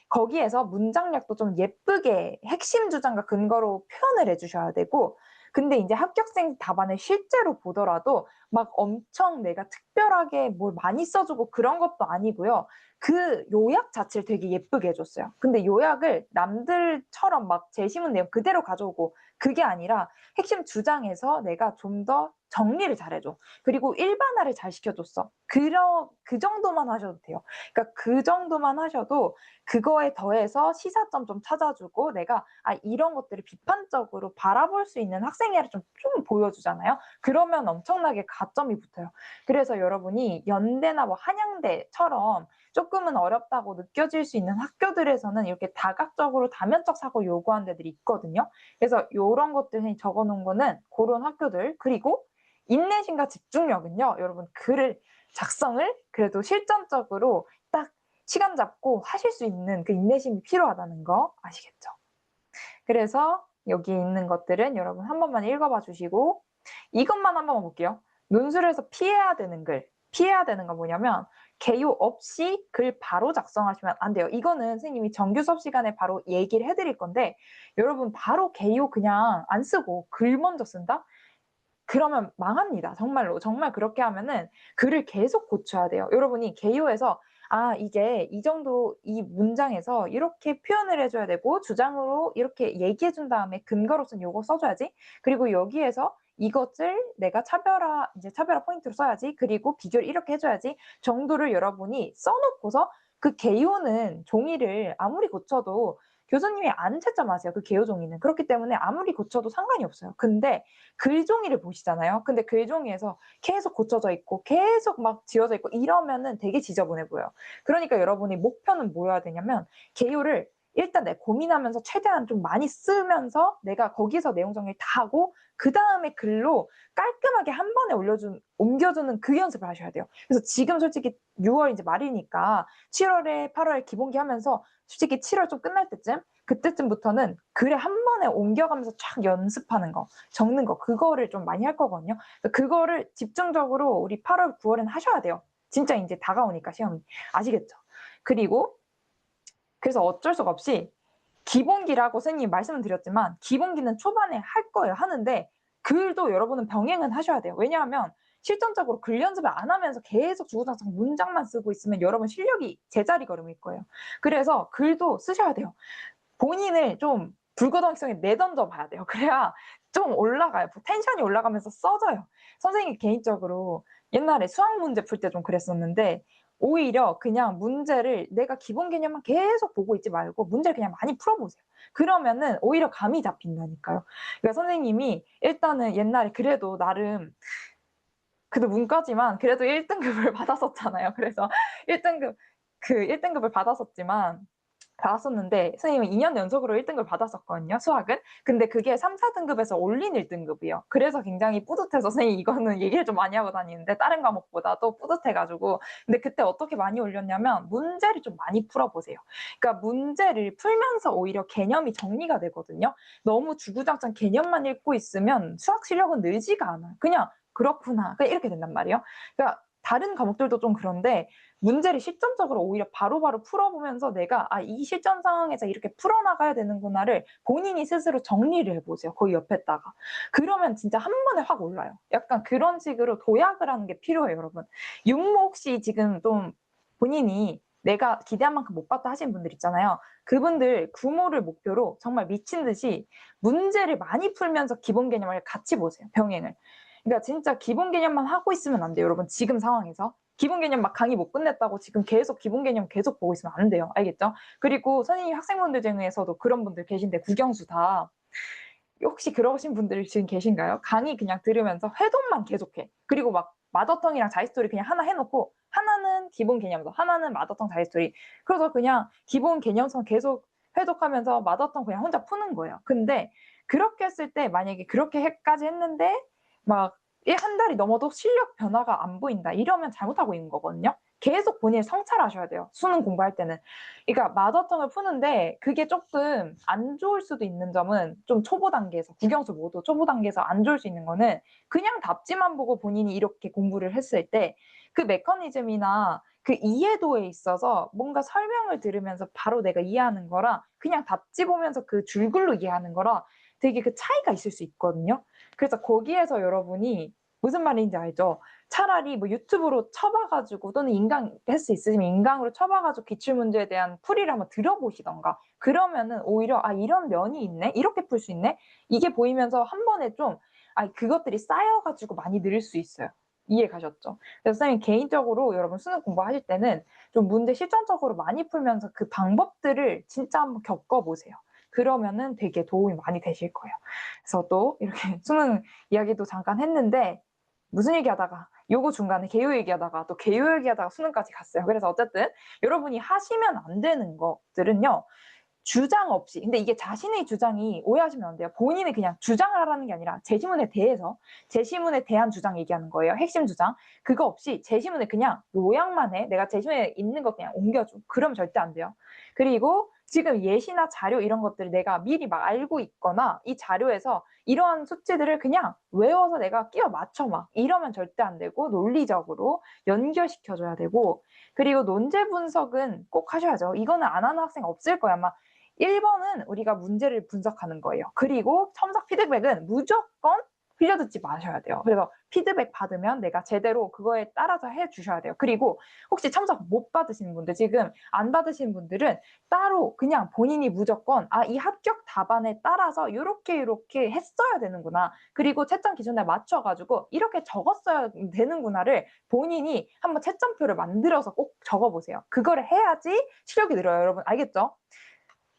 거기에서 문장력도 좀 예쁘게 핵심 주장과 근거로 표현을 해 주셔야 되고 근데 인제 합격생 답안을 실제로 보더라도 막 엄청 내가 특별하게 뭘 많이 써 주고 그런 것도 아니고요. 그 요약 자체를 되게 예쁘게 해 줬어요. 근데 요약을 남들처럼 막 제시문 내용 그대로 가져오고 그게 아니라 핵심 주장에서 내가 좀 더 정리를 잘해 줘. 그리고 일반화를 잘 시켜 줬어. 그 정도만 하셔도 돼요. 그러니까 그 정도만 하셔도 그거에 더해서 시사점 좀 찾아 주고 내가 이런 것들을 비판적으로 바라볼 수 있는 학생회를 좀 보여주잖아요. 그러면 엄청나게 가점이 붙어요. 그래서 여러분이 연대나 뭐 한양대처럼 쪼끔은 어렵다고 느껴질 수 있는 학교들에서는 이렇게 다각적으로 다면적 사고를 요구하는 데들이 있거든요. 그래서 요런 것들 선생님이 적어 놓은 거는 고런 학교들 그리고 인내심과 집중력은요. 여러분 글을 작성을 그래도 실전적으로 딱 시간 잡고 하실 수 있는 그 인내심이 필요하다는 거 아시겠죠? 그래서 여기 있는 것들은 여러분 한 번만 읽어 봐 주시고 이것만 한 번만 볼게요. 논술에서 피해야 되는 글. 피해야 되는 건 뭐냐면 개요 없이 글 바로 작성하시면 안 돼요. 이거는 선생님이 정규 수업 시간에 바로 얘기를 해 드릴 건데 여러분 바로 개요 그냥 안 쓰고 글 먼저 쓴다? 그러면 망합니다. 정말로. 정말 그렇게 하면은 글을 계속 고쳐야 돼요. 여러분이 개요에서 이게 이 정도 이 문장에서 이렇게 표현을 해 줘야 되고 주장으로 이렇게 얘기해 준 다음에 근거로서는 요거 써 줘야지. 그리고 여기에서 이것을 내가 차별화 포인트로 써야지. 그리고 비교를 이렇게 해 줘야지. 정도를 여러분이 써 놓고서 그 개요는 종이를 아무리 고쳐도 교수님이 안 채점하세요, 그 개요 종이는. 그렇기 때문에 아무리 고쳐도 상관이 없어요. 근데 글종이를 보시잖아요. 근데 글종이에서 계속 고쳐져 있고 계속 막 지워져 있고 이러면은 되게 지저분해 보여요. 그러니까 여러분이 목표는 뭐여야 되냐면 개요를 일단 내 고민하면서 최대한 좀 많이 쓰면서 내가 거기서 내용 정리를 다 하고 그다음에 글로 깔끔하게 한 번에 옮겨주는 그 연습을 하셔야 돼요. 그래서 지금 솔직히 6월 이제 말이니까 7월에 8월에 기본기 하면서 솔직히 7월 좀 끝날 때쯤 그때쯤부터는 글에 한 번에 옮겨가면서 쫙 연습하는 거, 적는 거 그거를 좀 많이 할 거거든요. 그거를 집중적으로 우리 8월, 9월에는 하셔야 돼요. 진짜 이제 다가오니까 시험이. 아시겠죠? 그리고 그래서 어쩔 수가 없이 기본기라고 선생님이 말씀을 드렸지만 기본기는 초반에 할 거예요. 하는데 글도 여러분은 병행은 하셔야 돼요. 왜냐하면 실전적으로 글 연습을 안 하면서 계속 주구장창 문장만 쓰고 있으면 여러분 실력이 제자리 걸음일 거예요. 그래서 글도 쓰셔야 돼요. 본인을 좀 불구동성에 내던져 봐야 돼요. 그래야 좀 올라가요. 텐션이 올라가면서 써져요. 선생님이 개인적으로 옛날에 수학 문제 풀 때 좀 그랬었는데 오히려 그냥 문제를 내가 기본 개념만 계속 보고 있지 말고 문제를 그냥 많이 풀어보세요. 그러면은 오히려 감이 잡힌다니까요. 그러니까 선생님이 일단은 옛날에 그래도 나름 그래도 문과지만 그래도 1등급을 받았었잖아요. 그래서 1등급 1등급을 받았었는데 선생님은 2년 연속으로 1등급을 받았었거든요, 수학은. 근데 그게 3, 4등급에서 올린 1등급이에요. 그래서 굉장히 뿌듯해서 선생님 이거는 얘기를 좀 많이 하고 다니는데 다른 과목보다도 뿌듯해 가지고 근데 그때 어떻게 많이 올렸냐면 문제를 좀 많이 풀어 보세요. 그러니까 문제를 풀면서 오히려 개념이 정리가 되거든요. 너무 주구장창 개념만 읽고 있으면 수학 실력은 늘지가 않아요. 그냥 그렇구나. 그냥 이렇게 된단 말이에요. 그러니까 다른 과목들도 좀 그런데 문제를 실전적으로 오히려 바로바로 풀어보면서 내가 이 실전 상황에서 이렇게 풀어나가야 되는구나를 본인이 스스로 정리를 해보세요. 거기 옆에다가. 그러면 진짜 한 번에 확 올라요. 약간 그런 식으로 도약을 하는 게 필요해요, 여러분. 육모 혹시 지금 좀 본인이 내가 기대한 만큼 못 봤다 하시는 분들 있잖아요. 그분들 구모를 목표로 정말 미친 듯이 문제를 많이 풀면서 기본 개념을 같이 보세요. 병행을. 그러니까 진짜 기본 개념만 하고 있으면 안 돼요, 여러분. 지금 상황에서. 기본 개념 막 강의 못 끝냈다고 지금 계속 기본 개념 계속 보고 있으면 안 돼요. 알겠죠? 그리고 선생님 학생분들 중에서도 그런 분들 계신데 국영수 다 혹시 그러신 분들 지금 계신가요? 강의 그냥 들으면서 회독만 계속해. 그리고 막 마더텅이랑 자이스토리 그냥 하나 해놓고 하나는 기본 개념서, 하나는 마더텅 자이스토리. 그래서 그냥 기본 개념서 계속 회독하면서 마더텅 그냥 혼자 푸는 거예요. 근데 그렇게 했을 때 만약에 그렇게까지 했는데 막 한 달이 넘어도 실력 변화가 안 보인다. 이러면 잘못하고 있는 거거든요. 계속 본인을 성찰하셔야 돼요. 수능 공부할 때는. 그러니까 마더텅을 푸는데 그게 조금 안 좋을 수도 있는 점은 좀 초보 단계에서 국영수 모두 초보 단계에서 안 좋을 수 있는 거는 그냥 답지만 보고 본인이 이렇게 공부를 했을 때 그 메커니즘이나 그 이해도에 있어서 뭔가 설명을 들으면서 바로 내가 이해하는 거랑 그냥 답지 보면서 그 줄글로 이해하는 거랑 되게 그 차이가 있을 수 있거든요. 그래서 거기에서 여러분이 무슨 말인지 알죠? 차라리 뭐 유튜브로 쳐봐가지고 또는 인강 할 수 있으시면 인강으로 쳐봐가지고 기출문제에 대한 풀이를 한번 들어보시던가 그러면은 오히려 이런 면이 있네 이렇게 풀 수 있네 이게 보이면서 한 번에 좀 그것들이 쌓여가지고 많이 늘을 수 있어요. 이해 가셨죠? 그래서 선생님 개인적으로 여러분 수능 공부하실 때는 좀 문제 실전적으로 많이 풀면서 그 방법들을 진짜 한번 겪어보세요. 그러면은 되게 도움이 많이 되실 거예요. 그래서 또 이렇게 수능 이야기도 잠깐 했는데 무슨 얘기하다가 요거 중간에 개요 얘기하다가 또 개요 얘기하다가 수능까지 갔어요. 그래서 어쨌든 여러분이 하시면 안 되는 것들은요. 주장 없이 근데 이게 자신의 주장이 오해하시면 안 돼요. 본인이 그냥 주장을 하라는 게 아니라 제시문에 대해서 제시문에 대한 주장 얘기하는 거예요. 핵심 주장. 그거 없이 제시문에 그냥 요약만 해. 내가 제시문에 있는 거 그냥 옮겨줘. 그러면 절대 안 돼요. 그리고 지금 예시나 자료 이런 것들을 내가 미리 막 알고 있거나 이 자료에서 이러한 수치들을 그냥 외워서 내가 끼워 맞춰 막 이러면 절대 안 되고 논리적으로 연결시켜줘야 되고 그리고 논제 분석은 꼭 하셔야죠. 이거는 안 하는 학생 없을 거야. 아마 1번은 우리가 문제를 분석하는 거예요. 그리고 첨삭 피드백은 무조건 흘려듣지 마셔야 돼요. 그래서 피드백 받으면 내가 제대로 그거에 따라서 해 주셔야 돼요. 그리고 혹시 첨삭 못 받으시는 분들, 지금 안 받으신 분들은 따로 그냥 본인이 무조건 이 합격 답안에 따라서 요렇게 했어야 되는구나. 그리고 채점 기준에 맞춰 가지고 이렇게 적었어야 되는구나를 본인이 한번 채점표를 만들어서 꼭 적어 보세요. 그거를 해야지 실력이 늘어요, 여러분. 알겠죠?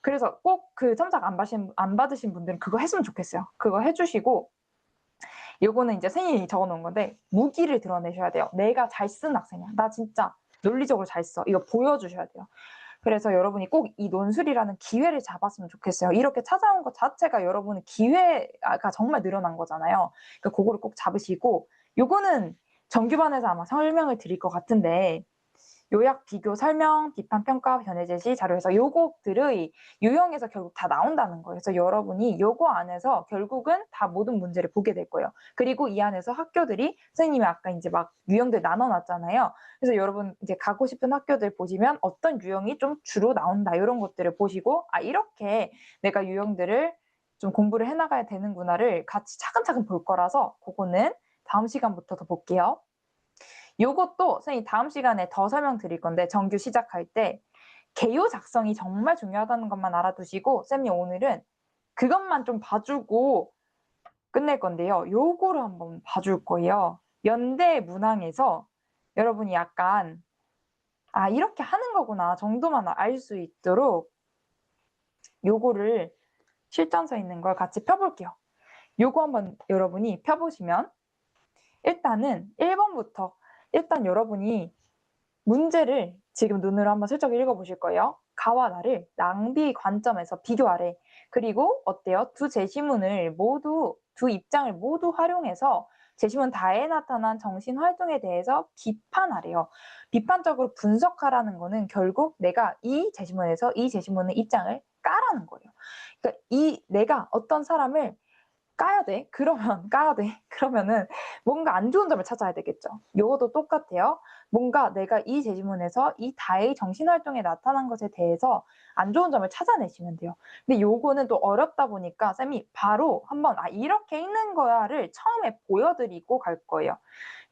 그래서 꼭 그 첨삭 안 받으신 분들은 그거 했으면 좋겠어요. 그거 해 주시고, 요거는 이제 선생님이 적어 놓은 건데, 무기를 드러내셔야 돼요. 내가 잘 쓴 학생이야. 나 진짜 논리적으로 잘 써. 이거 보여주셔야 돼요. 그래서 여러분이 꼭 이 논술이라는 기회를 잡았으면 좋겠어요. 이렇게 찾아온 것 자체가 여러분의 기회가 정말 늘어난 거잖아요. 그러니까 그거를 꼭 잡으시고, 요거는 정규반에서 아마 설명을 드릴 것 같은데, 요약, 비교, 설명, 비판, 평가, 변해 제시, 자료에서 요것들의 유형에서 결국 다 나온다는 거예요. 그래서 여러분이 요거 안에서 결국은 다 모든 문제를 보게 될 거예요. 그리고 이 안에서 학교들이 선생님이 아까 이제 막 유형들 나눠놨잖아요. 그래서 여러분 이제 가고 싶은 학교들 보시면 어떤 유형이 좀 주로 나온다, 이런 것들을 보시고 이렇게 내가 유형들을 좀 공부를 해나가야 되는구나를 같이 차근차근 볼 거라서 그거는 다음 시간부터 더 볼게요. 요것도 선생님 다음 시간에 더 설명드릴 건데, 정규 시작할 때 개요 작성이 정말 중요하다는 것만 알아두시고 쌤이 오늘은 그것만 좀 봐주고 끝낼 건데요. 요거를 한번 봐줄 거예요. 연대 문항에서 여러분이 약간 이렇게 하는 거구나 정도만 알 수 있도록 요거를 실전서 있는 걸 같이 펴볼게요. 요거 한번 여러분이 펴보시면 일단은 1번부터 일단 여러분이 문제를 지금 눈으로 한번 슬쩍 읽어보실 거예요. 가와 나를 낭비 관점에서 비교하래. 그리고 어때요? 두 제시문을 모두, 두 입장을 모두 활용해서 제시문 다에 나타난 정신활동에 대해서 비판하래요. 비판적으로 분석하라는 거는 결국 내가 이 제시문에서 이 제시문의 입장을 까라는 거예요. 그러니까 내가 어떤 사람을 까야 돼? 까야 돼? 그러면은 뭔가 안 좋은 점을 찾아야 되겠죠. 요것도 똑같아요. 뭔가 내가 이 제시문에서 이 다의 정신활동에 나타난 것에 대해서 안 좋은 점을 찾아내시면 돼요. 근데 요거는 또 어렵다 보니까 쌤이 바로 한번 이렇게 읽는 거야를 처음에 보여드리고 갈 거예요.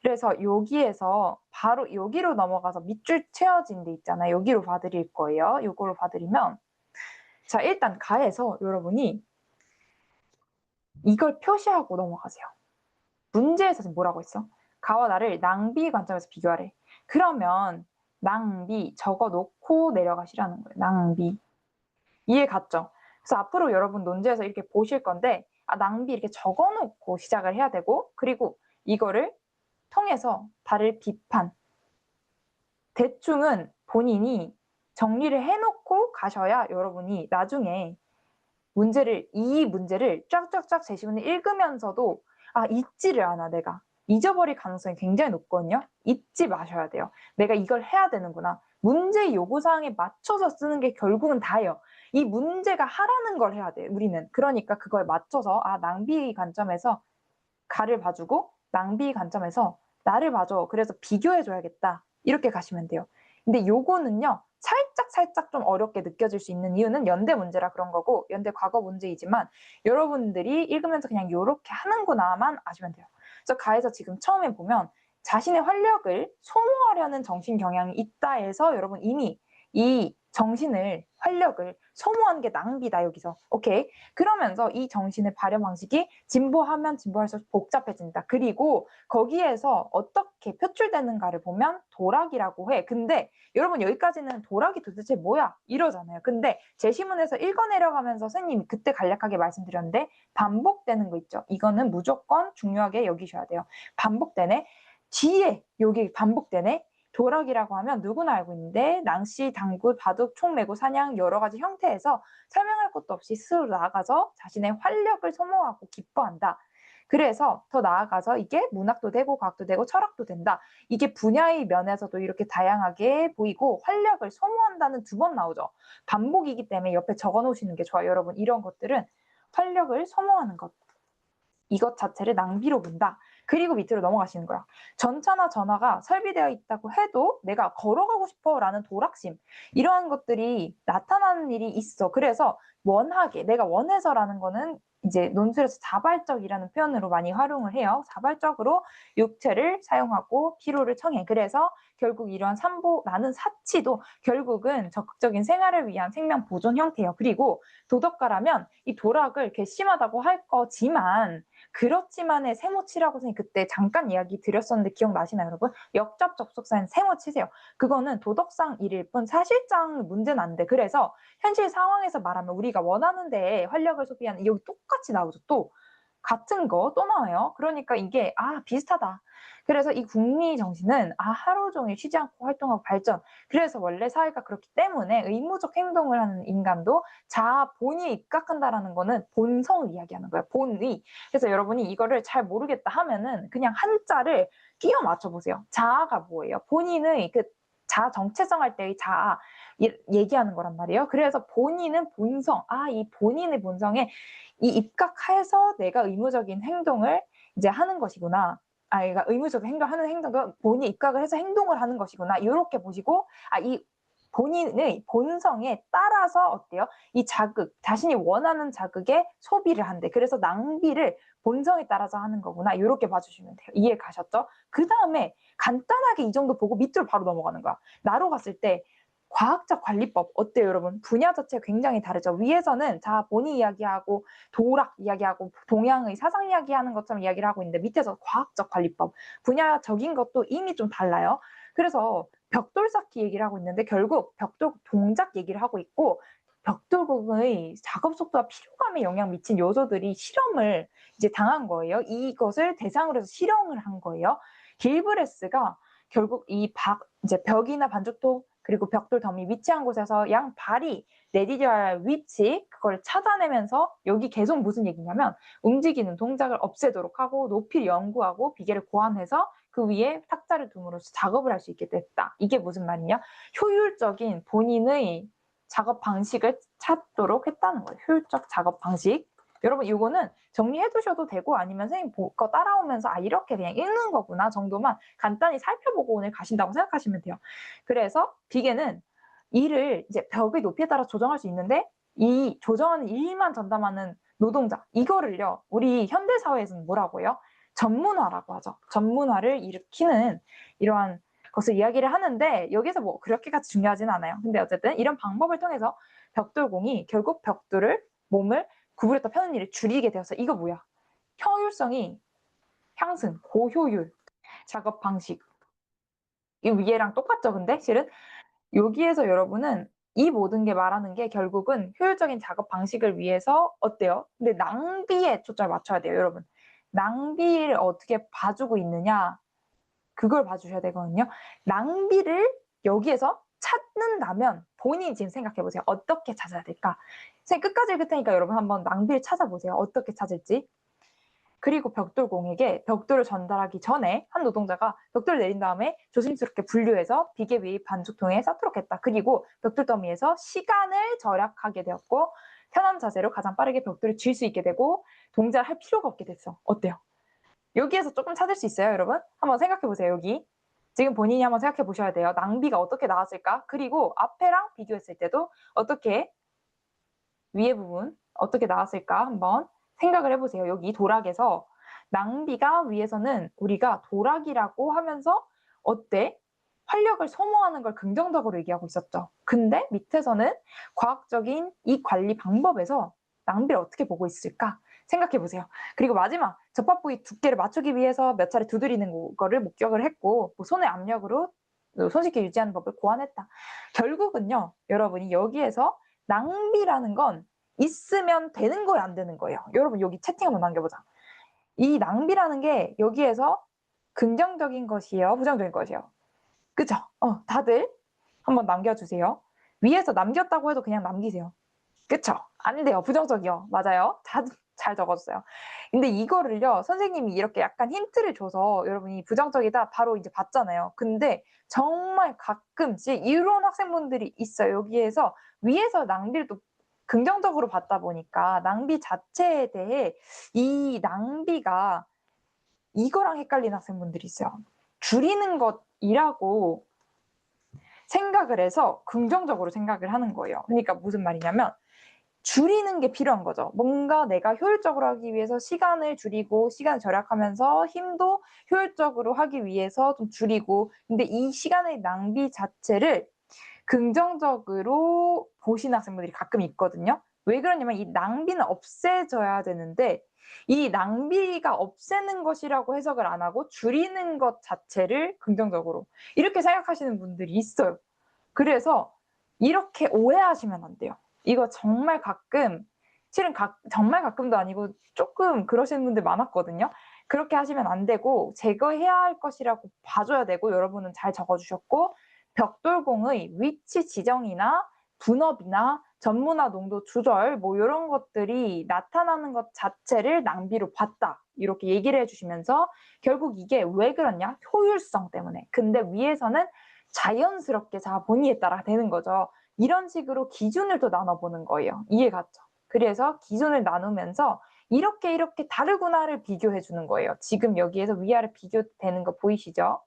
그래서 여기에서 바로 여기로 넘어가서 밑줄 채워진 데 있잖아요. 여기로 봐드릴 거예요. 요거로 봐드리면, 자, 일단 가에서 여러분이 이걸 표시하고 넘어가세요. 문제에서 지금 뭐라고 했어? 가와 나를 낭비 관점에서 비교하래. 그러면 낭비 적어놓고 내려가시라는 거예요. 낭비. 이해 갔죠? 그래서 앞으로 여러분 논제에서 이렇게 보실 건데 낭비 이렇게 적어놓고 시작을 해야 되고, 그리고 이거를 통해서 다를 비판. 대충은 본인이 정리를 해놓고 가셔야 여러분이 나중에 이 문제를 쫙쫙쫙 제시문을 읽으면서도 잊지를 않아. 내가 잊어버릴 가능성이 굉장히 높거든요. 잊지 마셔야 돼요. 내가 이걸 해야 되는구나. 문제 요구사항에 맞춰서 쓰는 게 결국은 다예요. 이 문제가 하라는 걸 해야 돼, 우리는. 그러니까 그거에 맞춰서 낭비 관점에서 가를 봐주고 낭비 관점에서 나를 봐줘. 그래서 비교해줘야겠다. 이렇게 가시면 돼요. 근데 요거는요, 살짝 좀 어렵게 느껴질 수 있는 이유는 연대 문제라 그런 거고, 연대 과거 문제이지만 여러분들이 읽으면서 그냥 요렇게 하는구나만 아시면 돼요. 그래서 가에서 지금 처음에 보면 자신의 활력을 소모하려는 정신 경향이 있다 해서 여러분 이미 이 정신을, 활력을 소모하는 게 낭비다, 여기서. 오케이. 그러면서 이 정신의 발현 방식이 진보하면 진보할수록 복잡해진다. 그리고 거기에서 어떻게 표출되는가를 보면 도락이라고 해. 근데 여러분 여기까지는 도락이 도대체 뭐야? 이러잖아요. 근데 제시문에서 읽어내려가면서 선생님이 그때 간략하게 말씀드렸는데 반복되는 거 있죠. 이거는 무조건 중요하게 여기셔야 돼요. 반복되네. 뒤에 여기 반복되네. 도락이라고 하면 누구나 알고 있는데 낭시, 당구, 바둑, 총 메고 사냥 여러 가지 형태에서 설명할 것도 없이 스스로 나아가서 자신의 활력을 소모하고 기뻐한다. 그래서 더 나아가서 이게 문학도 되고 과학도 되고 철학도 된다. 이게 분야의 면에서도 이렇게 다양하게 보이고 활력을 소모한다는 2번 나오죠. 반복이기 때문에 옆에 적어놓으시는 게 좋아요. 여러분 이런 것들은 활력을 소모하는 것. 이것 자체를 낭비로 본다. 그리고 밑으로 넘어가시는 거야. 전차나 전화가 설비되어 있다고 해도 내가 걸어가고 싶어라는 도락심, 이러한 것들이 나타나는 일이 있어. 그래서 원하게, 내가 원해서라는 거는 이제 논술에서 자발적이라는 표현으로 많이 활용을 해요. 자발적으로 육체를 사용하고 피로를 청해. 그래서 결국 이러한 나는 사치도 결국은 적극적인 생활을 위한 생명 보존 형태예요. 그리고 도덕가라면 이 도락을 괘씸하다고 할 거지만 그렇지만의 세모치라고 선생님 그때 잠깐 이야기 드렸었는데 기억나시나요, 여러분? 역접 접속사인 세모치세요. 그거는 도덕상 일일 뿐 사실상 문제는 안 돼. 그래서 현실 상황에서 말하면 우리가 원하는 데에 활력을 소비하는 여기 똑같이 나오죠. 또 같은 거 또 나와요. 그러니까 이게 비슷하다. 그래서 이 궁리 정신은 하루 종일 쉬지 않고 활동하고 발전. 그래서 원래 사회가 그렇기 때문에 의무적 행동을 하는 인간도 자아 본의에 입각한다라는 거는 본성을 이야기하는 거예요. 본의. 그래서 여러분이 이거를 잘 모르겠다 하면은 그냥 한자를 끼워 맞춰 보세요. 자아가 뭐예요? 본인의 그 자아 정체성 할 때의 자아 얘기하는 거란 말이에요. 그래서 본인은 본성, 이 본인의 본성에 이 입각해서 내가 의무적인 행동을 이제 하는 것이구나. 그러니까 의무적인 행동하는 행동도 본인이 입각을 해서 행동을 하는 것이구나. 이렇게 보시고 이 본인의 본성에 따라서 어때요? 이 자극, 자신이 원하는 자극에 소비를 한대. 그래서 낭비를 본성에 따라서 하는 거구나. 이렇게 봐주시면 돼요. 이해 가셨죠? 그 다음에 간단하게 이 정도 보고 밑으로 바로 넘어가는 거야. 나로 갔을 때 과학적 관리법 어때요, 여러분? 분야 자체가 굉장히 다르죠. 위에서는 본의 이야기하고 도락 이야기하고 동양의 사상 이야기하는 것처럼 이야기를 하고 있는데 밑에서 과학적 관리법 분야적인 것도 이미 좀 달라요. 그래서 벽돌 쌓기 얘기를 하고 있는데 결국 벽돌 동작 얘기를 하고 있고 벽돌공의 작업 속도와 피로감에 영향 미친 요소들이 실험을 이제 당한 거예요. 이것을 대상으로 해서 실험을 한 거예요. 길브레스가 결국 이제 벽이나 반죽통 그리고 벽돌 덤이 위치한 곳에서 양 발이 내디뎌야 할 위치 그걸 찾아내면서 여기 계속 무슨 얘기냐면 움직이는 동작을 없애도록 하고 높이를 연구하고 비계를 고안해서 그 위에 탁자를 둠으로써 작업을 할 수 있게 됐다. 이게 무슨 말이냐? 효율적인 본인의 작업 방식을 찾도록 했다는 거예요. 효율적 작업 방식. 여러분 이거는 정리해 두셔도 되고 아니면 선생님 거 따라오면서 이렇게 그냥 읽는 거구나 정도만 간단히 살펴보고 오늘 가신다고 생각하시면 돼요. 그래서 비계는 일을 이제 벽의 높이에 따라 조정할 수 있는데 이 조정하는 일만 전담하는 노동자 이거를요 우리 현대 사회에서는 뭐라고 해요? 전문화라고 하죠. 전문화를 일으키는 이러한 것을 이야기를 하는데 여기서 뭐 그렇게까지 중요하진 않아요. 근데 어쨌든 이런 방법을 통해서 벽돌공이 결국 벽돌을 몸을 구부렸다 펴는 일을 줄이게 되어서 이거 뭐야? 효율성이 향상, 고효율 작업 방식 이 위에랑 똑같죠 근데 실은? 여기에서 여러분은 이 모든 게 말하는 게 결국은 효율적인 작업 방식을 위해서 어때요? 근데 낭비에 초점을 맞춰야 돼요 여러분. 낭비를 어떻게 봐주고 있느냐 그걸 봐주셔야 되거든요. 낭비를 여기에서 찾는다면 본인이 지금 생각해 보세요. 어떻게 찾아야 될까? 선생님 끝까지 읽을 테니까 여러분 한번 낭비를 찾아보세요. 어떻게 찾을지. 그리고 벽돌공에게 벽돌을 전달하기 전에 한 노동자가 벽돌을 내린 다음에 조심스럽게 분류해서 비계 위 반죽통에 쌓도록 했다. 그리고 벽돌 더미에서 시간을 절약하게 되었고 편한 자세로 가장 빠르게 벽돌을 쥘 수 있게 되고 동작을 할 필요가 없게 됐어. 어때요? 여기에서 조금 찾을 수 있어요, 여러분? 한번 생각해 보세요, 여기. 지금 본인이 한번 생각해 보셔야 돼요. 낭비가 어떻게 나왔을까? 그리고 앞에랑 비교했을 때도 어떻게 위에 부분 어떻게 나왔을까? 한번 생각을 해보세요. 여기 도락에서 낭비가 위에서는 우리가 도락이라고 하면서 어때? 활력을 소모하는 걸 긍정적으로 얘기하고 있었죠. 근데 밑에서는 과학적인 이 관리 방법에서 낭비를 어떻게 보고 있을까? 생각해 보세요. 그리고 마지막 접합 부위 두께를 맞추기 위해서 몇 차례 두드리는 거를 목격을 했고 뭐 손의 압력으로 손쉽게 유지하는 법을 고안했다. 결국은요, 여러분이 여기에서 낭비라는 건 있으면 되는 거예요, 안 되는 거예요? 여러분 여기 채팅 한번 남겨보자. 이 낭비라는 게 여기에서 긍정적인 것이에요, 부정적인 것이에요? 그죠? 다들 한번 남겨주세요. 위에서 남겼다고 해도 그냥 남기세요. 그쵸? 안 돼요. 부정적이요. 맞아요. 잘 적었어요. 근데 이거를요, 선생님이 이렇게 약간 힌트를 줘서 여러분이 부정적이다 바로 이제 봤잖아요. 근데 정말 가끔씩 이런 학생분들이 있어요. 여기에서 위에서 낭비를 또 긍정적으로 봤다 보니까 낭비 자체에 대해 이 낭비가 이거랑 헷갈리는 학생분들이 있어요. 줄이는 것이라고 생각을 해서 긍정적으로 생각을 하는 거예요. 그러니까 무슨 말이냐면 줄이는 게 필요한 거죠. 뭔가 내가 효율적으로 하기 위해서 시간을 줄이고 시간을 절약하면서 힘도 효율적으로 하기 위해서 좀 줄이고, 근데 이 시간의 낭비 자체를 긍정적으로 보시는 학생분들이 가끔 있거든요. 왜 그러냐면 이 낭비는 없애져야 되는데 이 낭비가 없애는 것이라고 해석을 안 하고 줄이는 것 자체를 긍정적으로 이렇게 생각하시는 분들이 있어요. 그래서 이렇게 오해하시면 안 돼요. 이거 정말 가끔, 실은 정말 가끔도 아니고 조금 그러시는 분들 많았거든요. 그렇게 하시면 안 되고 제거해야 할 것이라고 봐줘야 되고, 여러분은 잘 적어주셨고, 벽돌공의 위치 지정이나 분업이나 전문화 농도 조절 뭐 이런 것들이 나타나는 것 자체를 낭비로 봤다, 이렇게 얘기를 해주시면서 결국 이게 왜 그러냐? 효율성 때문에. 근데 위에서는 자연스럽게 자 본의에 따라 되는 거죠. 이런 식으로 기준을 또 나눠보는 거예요. 이해갔죠? 그래서 기준을 나누면서 이렇게 다르구나를 비교해 주는 거예요. 지금 여기에서 위아래 비교되는 거 보이시죠?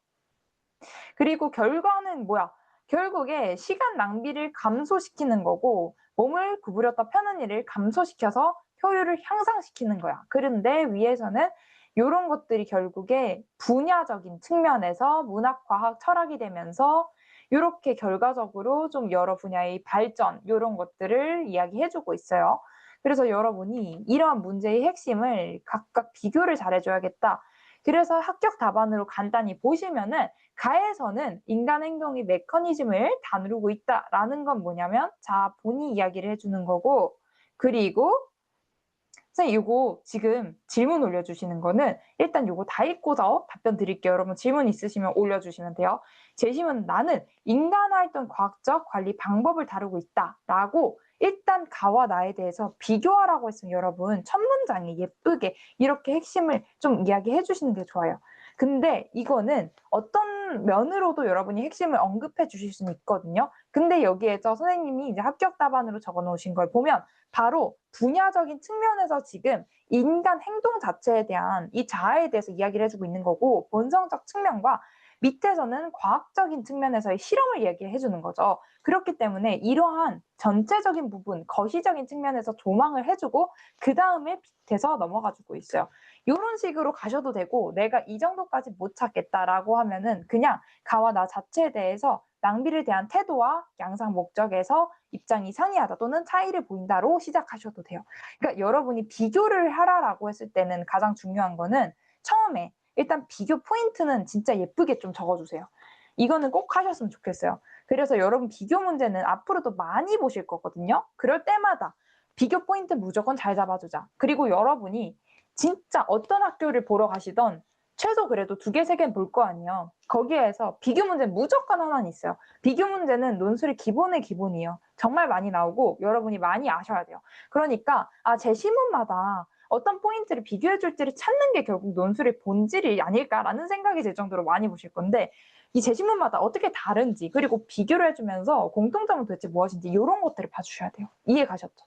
그리고 결과는 뭐야? 결국에 시간 낭비를 감소시키는 거고, 몸을 구부렸다 펴는 일을 감소시켜서 효율을 향상시키는 거야. 그런데 위에서는 이런 것들이 결국에 분야적인 측면에서 문학, 과학, 철학이 되면서 이렇게 결과적으로 좀 여러 분야의 발전, 이런 것들을 이야기해주고 있어요. 그래서 여러분이 이러한 문제의 핵심을 각각 비교를 잘해줘야겠다. 그래서 합격 답안으로 간단히 보시면은 가에서는 인간 행동의 메커니즘을 다루고 있다라는 건 뭐냐면 자 본이 이야기를 해주는 거고, 그리고 선생님 요거 지금 질문 올려주시는 거는 일단 요거 다 읽고서 답변 드릴게요. 여러분 질문 있으시면 올려주시면 돼요. 제시문 나는 인간 활동 과학적 관리 방법을 다루고 있다라고 일단 가와 나에 대해서 비교하라고 했으면 여러분 첫 문장에 예쁘게 이렇게 핵심을 좀 이야기해 주시는 게 좋아요. 근데 이거는 어떤 면으로도 여러분이 핵심을 언급해 주실 수는 있거든요. 근데 여기에서 선생님이 이제 합격 답안으로 적어 놓으신 걸 보면 바로 분야적인 측면에서 지금 인간 행동 자체에 대한 이 자아에 대해서 이야기를 해주고 있는 거고, 본성적 측면과 밑에서는 과학적인 측면에서의 실험을 이야기해 주는 거죠. 그렇기 때문에 이러한 전체적인 부분, 거시적인 측면에서 조망을 해주고 그 다음에 밑에서 넘어가 주고 있어요. 이런 식으로 가셔도 되고, 내가 이 정도까지 못 찾겠다라고 하면은 그냥 가와 나 자체에 대해서 낭비를 대한 태도와 양상 목적에서 입장이 상이하다 또는 차이를 보인다로 시작하셔도 돼요. 그러니까 여러분이 비교를 하라라고 했을 때는 가장 중요한 거는 처음에 일단 비교 포인트는 진짜 예쁘게 좀 적어주세요. 이거는 꼭 하셨으면 좋겠어요. 그래서 여러분 비교 문제는 앞으로도 많이 보실 거거든요. 그럴 때마다 비교 포인트 무조건 잘 잡아주자. 그리고 여러분이 진짜 어떤 학교를 보러 가시던 최소 그래도 2개, 3개는 볼 거 아니에요. 거기에서 비교 문제는 무조건 하나는 있어요. 비교 문제는 논술이 기본의 기본이에요. 정말 많이 나오고 여러분이 많이 아셔야 돼요. 그러니까 제 시문마다 어떤 포인트를 비교해 줄지를 찾는 게 결국 논술의 본질이 아닐까라는 생각이 들 정도로 많이 보실 건데, 이 제시문마다 어떻게 다른지, 그리고 비교를 해주면서 공통점은 도대체 무엇인지 이런 것들을 봐주셔야 돼요. 이해 가셨죠?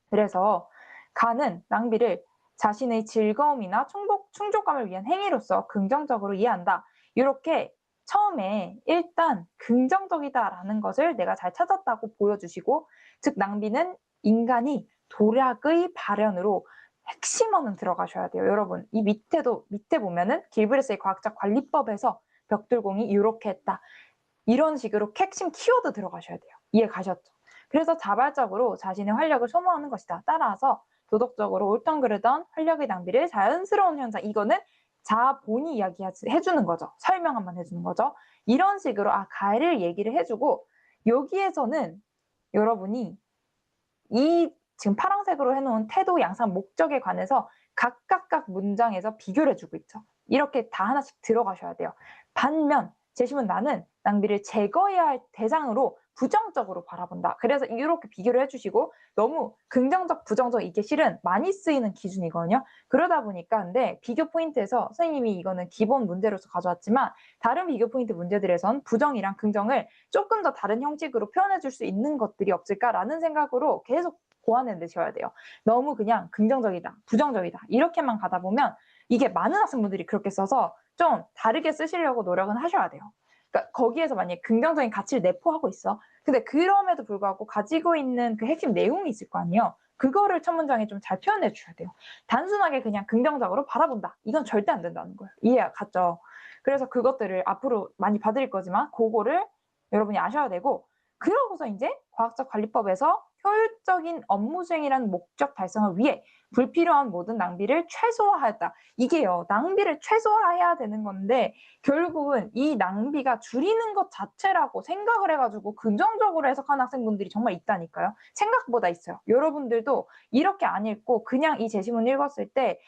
그래서 가는 낭비를 자신의 즐거움이나 충족감을 위한 행위로서 긍정적으로 이해한다. 이렇게 처음에 일단 긍정적이다라는 것을 내가 잘 찾았다고 보여주시고, 즉 낭비는 인간이 도략의 발현으로 핵심어는 들어가셔야 돼요. 여러분 이 밑에 보면은 길브레스의 과학적 관리법에서 벽돌공이 이렇게 했다, 이런 식으로 핵심 키워드 들어가셔야 돼요. 이해 가셨죠? 그래서 자발적으로 자신의 활력을 소모하는 것이다. 따라서 도덕적으로 옳던 그르던 활력의 낭비를 자연스러운 현상, 이거는 자본이 이야기해주는 거죠. 설명 한번 해주는 거죠. 이런 식으로 가를 얘기를 해주고, 여기에서는 여러분이 이 지금 파란색으로 해놓은 태도, 양상, 목적에 관해서 각각 문장에서 비교를 해주고 있죠. 이렇게 다 하나씩 들어가셔야 돼요. 반면 제시문 나는 낭비를 제거해야 할 대상으로 부정적으로 바라본다. 그래서 이렇게 비교를 해주시고, 너무 긍정적, 부정적 이게 실은 많이 쓰이는 기준이거든요. 그러다 보니까 근데 비교 포인트에서 선생님이 이거는 기본 문제로서 가져왔지만 다른 비교 포인트 문제들에선 부정이랑 긍정을 조금 더 다른 형식으로 표현해 줄 수 있는 것들이 없을까라는 생각으로 계속 보완해 내셔야 돼요. 너무 그냥 긍정적이다, 부정적이다 이렇게만 가다 보면 이게 많은 학생분들이 그렇게 써서 좀 다르게 쓰시려고 노력은 하셔야 돼요. 그러니까 거기에서 만약에 긍정적인 가치를 내포하고 있어. 근데 그럼에도 불구하고 가지고 있는 그 핵심 내용이 있을 거 아니에요. 그거를 첫 문장에 좀 잘 표현해 주셔야 돼요. 단순하게 그냥 긍정적으로 바라본다. 이건 절대 안 된다는 거예요. 이해 갔죠? 그래서 그것들을 앞으로 많이 받을 거지만 그거를 여러분이 아셔야 되고, 그러고서 이제 과학적 관리법에서 효율적인 업무 수행이라는 목적 달성을 위해 불필요한 모든 낭비를 최소화하였다. 이게요, 낭비를 최소화해야 되는 건데 결국은 이 낭비가 줄이는 것 자체라고 생각을 해가지고 긍정적으로 해석하는 학생분들이 정말 있다니까요. 생각보다 있어요. 여러분들도 이렇게 안 읽고 그냥 이 제시문 읽었을 때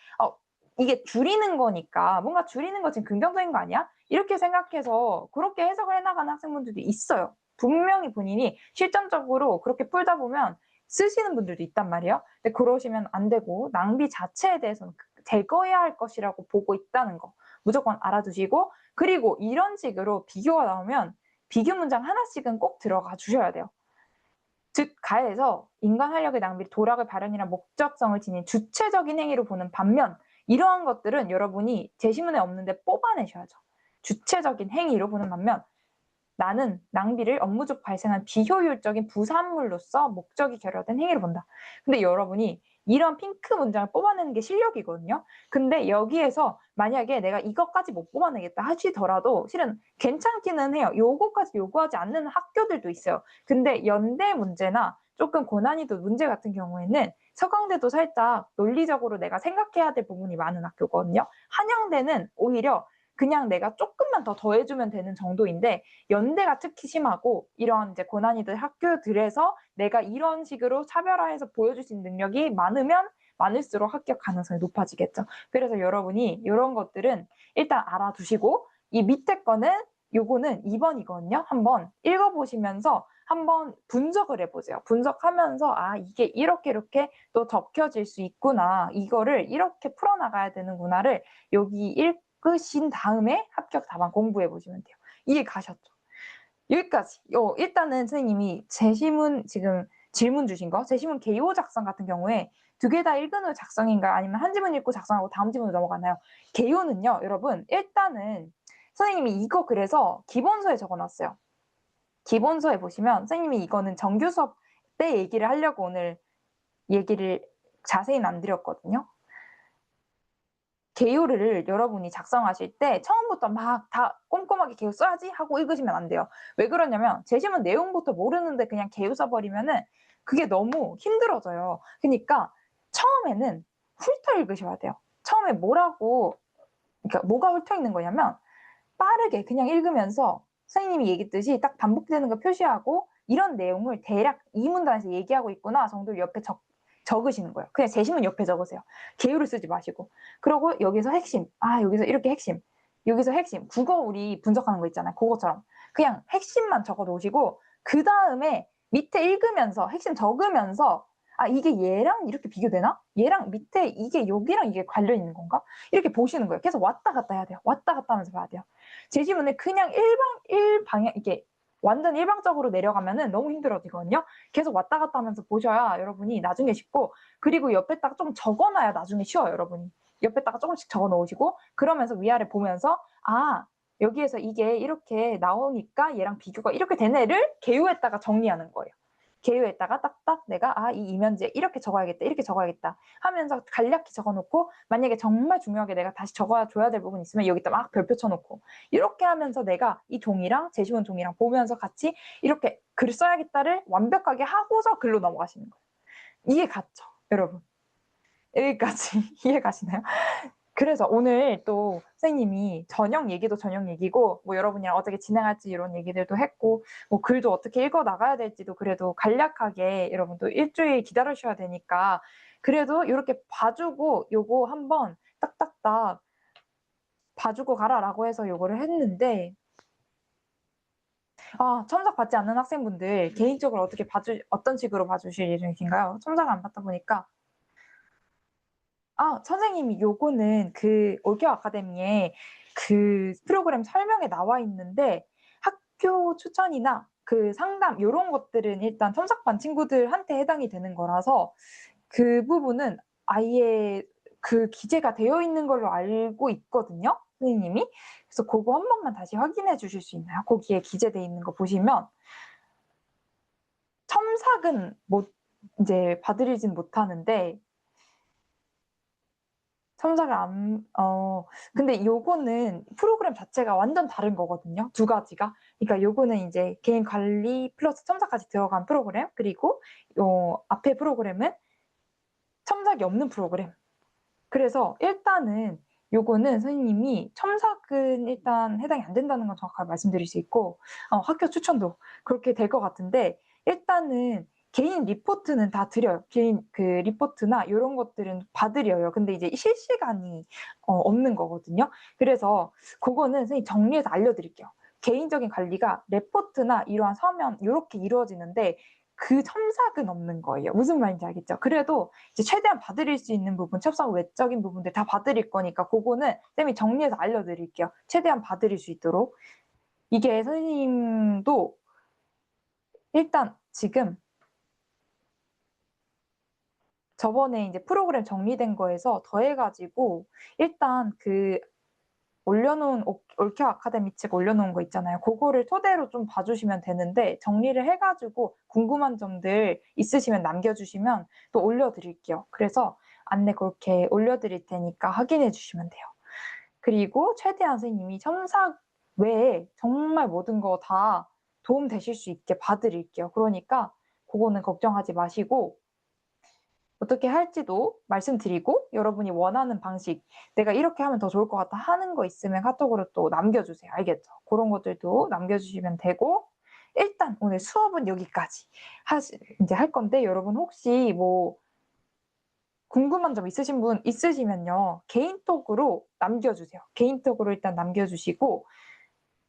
이게 줄이는 거니까 뭔가 줄이는 거 지금 긍정적인 거 아니야? 이렇게 생각해서 그렇게 해석을 해나가는 학생분들도 있어요. 분명히 본인이 실전적으로 그렇게 풀다 보면 쓰시는 분들도 있단 말이에요. 근데 그러시면 안 되고 낭비 자체에 대해서는 제거해야 할 것이라고 보고 있다는 거 무조건 알아두시고, 그리고 이런 식으로 비교가 나오면 비교 문장 하나씩은 꼭 들어가 주셔야 돼요. 즉 가에서 인간 활력의 낭비를 도락의 발현이란 목적성을 지닌 주체적인 행위로 보는 반면, 이러한 것들은 여러분이 제시문에 없는데 뽑아내셔야죠. 주체적인 행위로 보는 반면 나는 낭비를 업무적 발생한 비효율적인 부산물로서 목적이 결여된 행위로 본다. 근데 여러분이 이런 핑크 문장을 뽑아내는 게 실력이거든요. 근데 여기에서 만약에 내가 이것까지 못 뽑아내겠다 하시더라도 실은 괜찮기는 해요. 요거까지 요구하지 않는 학교들도 있어요. 근데 연대 문제나 조금 고난이도 문제 같은 경우에는 서강대도 살짝 논리적으로 내가 생각해야 될 부분이 많은 학교거든요. 한양대는 오히려 그냥 내가 조금만 더 더해주면 되는 정도인데, 연대가 특히 심하고 이런 이제 고난이들 학교들에서 내가 이런 식으로 차별화해서 보여줄 수 있는 능력이 많으면 많을수록 합격 가능성이 높아지겠죠. 그래서 여러분이 이런 것들은 일단 알아두시고, 이 밑에 거는 요거는 2번이거든요. 한번 읽어보시면서 한번 분석을 해보세요. 분석하면서 아 이게 이렇게 또 적혀질 수 있구나, 이거를 이렇게 풀어나가야 되는구나를 여기 읽으신 다음에 합격 답안 공부해 보시면 돼요. 이해 가셨죠? 여기까지. 일단은 선생님이 제시문 지금 질문 주신 거, 제시문 개요 작성 같은 경우에 두 개 다 읽은 후 작성인가요? 아니면 한 지문 읽고 작성하고 다음 지문으로 넘어가나요? 개요는요, 여러분, 일단은 선생님이 이거 그래서 기본서에 적어 놨어요. 기본서에 보시면 선생님이 이거는 정규 수업 때 얘기를 하려고 오늘 얘기를 자세히는 안 드렸거든요. 개요를 여러분이 작성하실 때 처음부터 막 다 꼼꼼하게 개요 써야지 하고 읽으시면 안 돼요. 왜 그러냐면 제시문 내용부터 모르는데 그냥 개요 써버리면은 그게 너무 힘들어져요. 그러니까 처음에는 훑어 읽으셔야 돼요. 처음에 그러니까 뭐가 훑어 있는 거냐면 빠르게 그냥 읽으면서 선생님이 얘기했듯이 딱 반복되는 거 표시하고 이런 내용을 대략 이 문단에서 얘기하고 있구나 정도를 옆에 적으시는 거예요. 그냥 제시문 옆에 적으세요. 개요를 쓰지 마시고. 그리고 여기서 핵심, 여기서 이렇게 핵심, 여기서 핵심, 국어 우리 분석하는 거 있잖아요. 그거처럼 그냥 핵심만 적어 놓으시고 그 다음에 밑에 읽으면서 핵심 적으면서 이게 얘랑 이렇게 비교되나? 얘랑 밑에 이게 여기랑 이게 관련 있는 건가? 이렇게 보시는 거예요. 계속 왔다 갔다 해야 돼요. 왔다 갔다 하면서 봐야 돼요. 제시문에 그냥 일방향 이게 완전 일방적으로 내려가면은 너무 힘들어지거든요. 계속 왔다 갔다 하면서 보셔야 여러분이 나중에 쉽고, 그리고 옆에다가 좀 적어놔야 나중에 쉬워요. 여러분이 옆에다가 조금씩 적어 놓으시고 그러면서 위아래 보면서 여기에서 이게 이렇게 나오니까 얘랑 비교가 이렇게 되네를 개요에다가 정리하는 거예요. 개요에다가 딱딱 내가 이 이면지에 이렇게 적어야겠다, 이렇게 적어야겠다 하면서 간략히 적어놓고, 만약에 정말 중요하게 내가 다시 적어줘야 될 부분 있으면 여기다 막 별표 쳐놓고, 이렇게 하면서 내가 이 종이랑 제시문 종이랑 보면서 같이 이렇게 글 써야겠다를 완벽하게 하고서 글로 넘어가시는 거예요. 이해 갔죠, 여러분? 여기까지 이해 가시나요? 그래서 오늘 또 선생님이 저녁 얘기도 저녁 얘기고, 뭐 여러분이랑 어떻게 진행할지 이런 얘기들도 했고, 뭐 글도 어떻게 읽어 나가야 될지도 그래도 간략하게 여러분도 일주일 기다리셔야 되니까 그래도 이렇게 봐주고 요거 한번 딱딱딱 봐주고 가라라고 해서 요거를 했는데, 첨삭 받지 않는 학생분들 개인적으로 어떤 식으로 봐주실 예정이신가요? 첨삭 안 받다 보니까 선생님이 요거는 그 올케어 아카데미에 그 프로그램 설명에 나와 있는데, 학교 추천이나 그 상담 요런 것들은 일단 첨삭반 친구들한테 해당이 되는 거라서 그 부분은 아예 그 기재가 되어 있는 걸로 알고 있거든요. 선생님이. 그래서 그거 한 번만 다시 확인해 주실 수 있나요? 거기에 기재돼 있는 거 보시면 첨삭은 못 인제 봐드리진 못하는데 첨삭을 안 근데 요거는 프로그램 자체가 완전 다른 거거든요, 두 가지가. 그러니까 요거는 인제 개인 관리 플러스 첨삭까지 들어간 프로그램, 그리고 요 앞에 프로그램은 첨삭이 없는 프로그램. 그래서 일단은 요거는 선생님이 첨삭은 일단 해당이 안 된다는 건 정확하게 말씀드릴 수 있고 학교 추천도 그렇게 될 것 같은데, 일단은 개인 리포트는 다 드려요. 개인 그 리포트나 요런 것들은 봐 드려요. 근데 이제 실시간이 없는 거거든요. 그래서 고거는 선생님이 정리해서 알려드릴게요. 개인적인 관리가 레포트나 이러한 서면 요렇게 이루어지는데 그 첨삭은 없는 거예요. 무슨 말인지 알겠죠? 그래도 이제 최대한 봐드릴 수 있는 부분, 첩상 외적인 부분들 다 봐드릴 거니까 고거는 쌤이 정리해서 알려드릴게요. 최대한 봐드릴 수 있도록. 이게 선생님도 일단 지금 저번에 이제 프로그램 정리된 거에서 더해 가지고 일단 그 올려놓은 올케어 아카데미 측 올려놓은 거 있잖아요. 고거를 토대로 좀 봐 주시면 되는데, 정리를 해 가지고 궁금한 점들 있으시면 남겨주시면 또 올려드릴게요. 그래서 안내 그렇게 올려드릴 테니까 확인해 주시면 돼요. 그리고 최대한 선생님이 첨삭 외에 정말 모든 거 다 도움 되실 수 있게 봐 드릴게요. 그러니까 고거는 걱정하지 마시고 어떻게 할지도 말씀드리고, 여러분이 원하는 방식, 내가 이렇게 하면 더 좋을 것 같다 하는 거 있으면 카톡으로 또 남겨주세요. 알겠죠? 그런 것들도 남겨주시면 되고, 일단 오늘 수업은 여기까지 이제 할 건데, 여러분 혹시 뭐 궁금한 점 있으신 분 있으시면요, 개인톡으로 남겨주세요. 개인톡으로 일단 남겨주시고,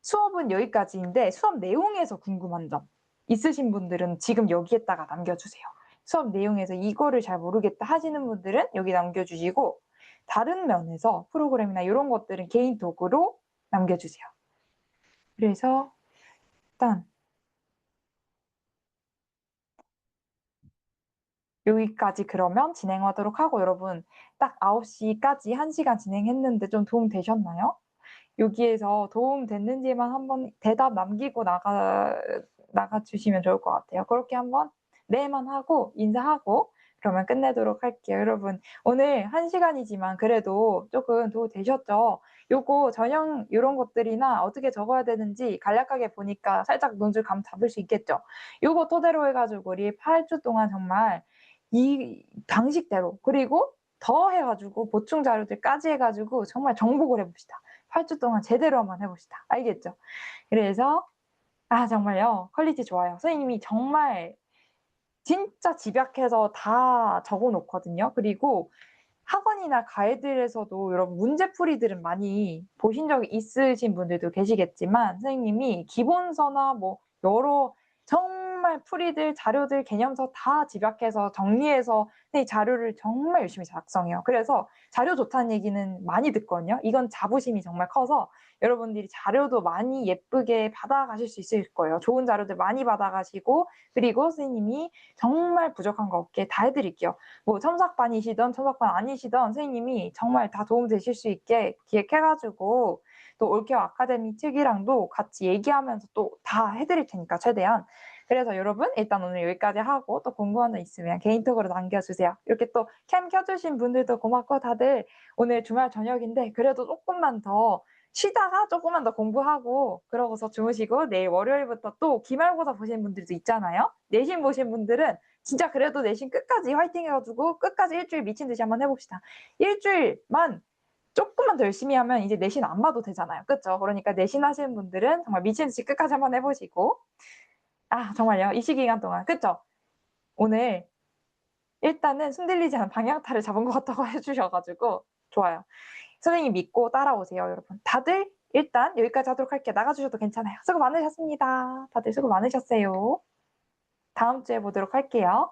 수업은 여기까지인데 수업 내용에서 궁금한 점 있으신 분들은 지금 여기에다가 남겨주세요. 수업 내용에서 이거를 잘 모르겠다 하시는 분들은 여기 남겨주시고, 다른 면에서 프로그램이나 이런 것들은 개인톡으로 남겨주세요. 그래서 일단 여기까지 그러면 진행하도록 하고, 여러분 딱 9시까지 1시간 진행했는데 좀 도움 되셨나요? 여기에서 도움 됐는지만 한번 대답 남기고 나가 주시면 좋을 것 같아요. 그렇게 한번 네만 하고 인사하고 그러면 끝내도록 할게요. 여러분 오늘 1시간이지만 그래도 조금 도움 되셨죠? 요거 전형 요런 것들이나 어떻게 적어야 되는지 간략하게 보니까 살짝 논술 감 잡을 수 있겠죠? 요거 토대로 해 가지고 우리 8주 동안 정말 이 방식대로, 그리고 더 해 가지고 보충 자료들까지 해 가지고 정말 정복을 해 봅시다. 8주 동안 제대로 한번 해 봅시다. 알겠죠? 그래서 정말요. 퀄리티 좋아요. 선생님이 정말 진짜 집약해서 다 적어 놓거든요. 그리고 학원이나 가이드에서도 여러분 문제풀이들은 많이 보신 적이 있으신 분들도 계시겠지만, 선생님이 기본서나 뭐 여러 정말 풀이들, 자료들, 개념서 다 집약해서 정리해서 이 자료를 정말 열심히 작성해요. 그래서 자료 좋다는 얘기는 많이 듣거든요. 이건 자부심이 정말 커서 여러분들이 자료도 많이 예쁘게 받아가실 수 있을 거예요. 좋은 자료들 많이 받아가시고, 그리고 선생님이 정말 부족한 거 없게 다 해드릴게요. 뭐 첨삭반이시든 첨삭반 아니시든 선생님이 정말 다 도움 되실 수 있게 기획해 가지고 또 올케어 아카데미 측이랑도 같이 얘기하면서 또 다 해 드릴 테니까 최대한. 그래서 여러분 일단 오늘 여기까지 하고, 또 궁금한 점 있으면 개인톡으로 남겨 주세요. 이렇게 또 캠 켜 주신 분들도 고맙고, 다들 오늘 주말 저녁인데 그래도 쪼끔만 더 쉬다가 쪼끔만 더 공부하고 그러고서 주무시고, 내일 월요일부터 또 기말고사 보시는 분들도 있잖아요. 내신 보신 분들은 진짜 그래도 내신 끝까지 화이팅 해 가지고 끝까지 일주일 미친 듯이 한번 해 봅시다. 일주일만 쪼끔만 더 열심히 하면 이제 내신 안 봐도 되잖아요. 그쵸? 그러니까 내신 하시는 분들은 정말 미친 듯이 끝까지 한번 해 보시고, 정말요. 이 시기간 동안 그쵸? 오늘 일단은 흔들리지 않은 방향타를 잡은 것 같다고 해 주셔 가지고 좋아요. 선생님 믿고 따라오세요, 여러분. 다들 일단 여기까지 하도록 할게요. 나가 주셔도 괜찮아요. 수고 많으셨습니다. 다들 수고 많으셨어요. 다음 주에 보도록 할게요.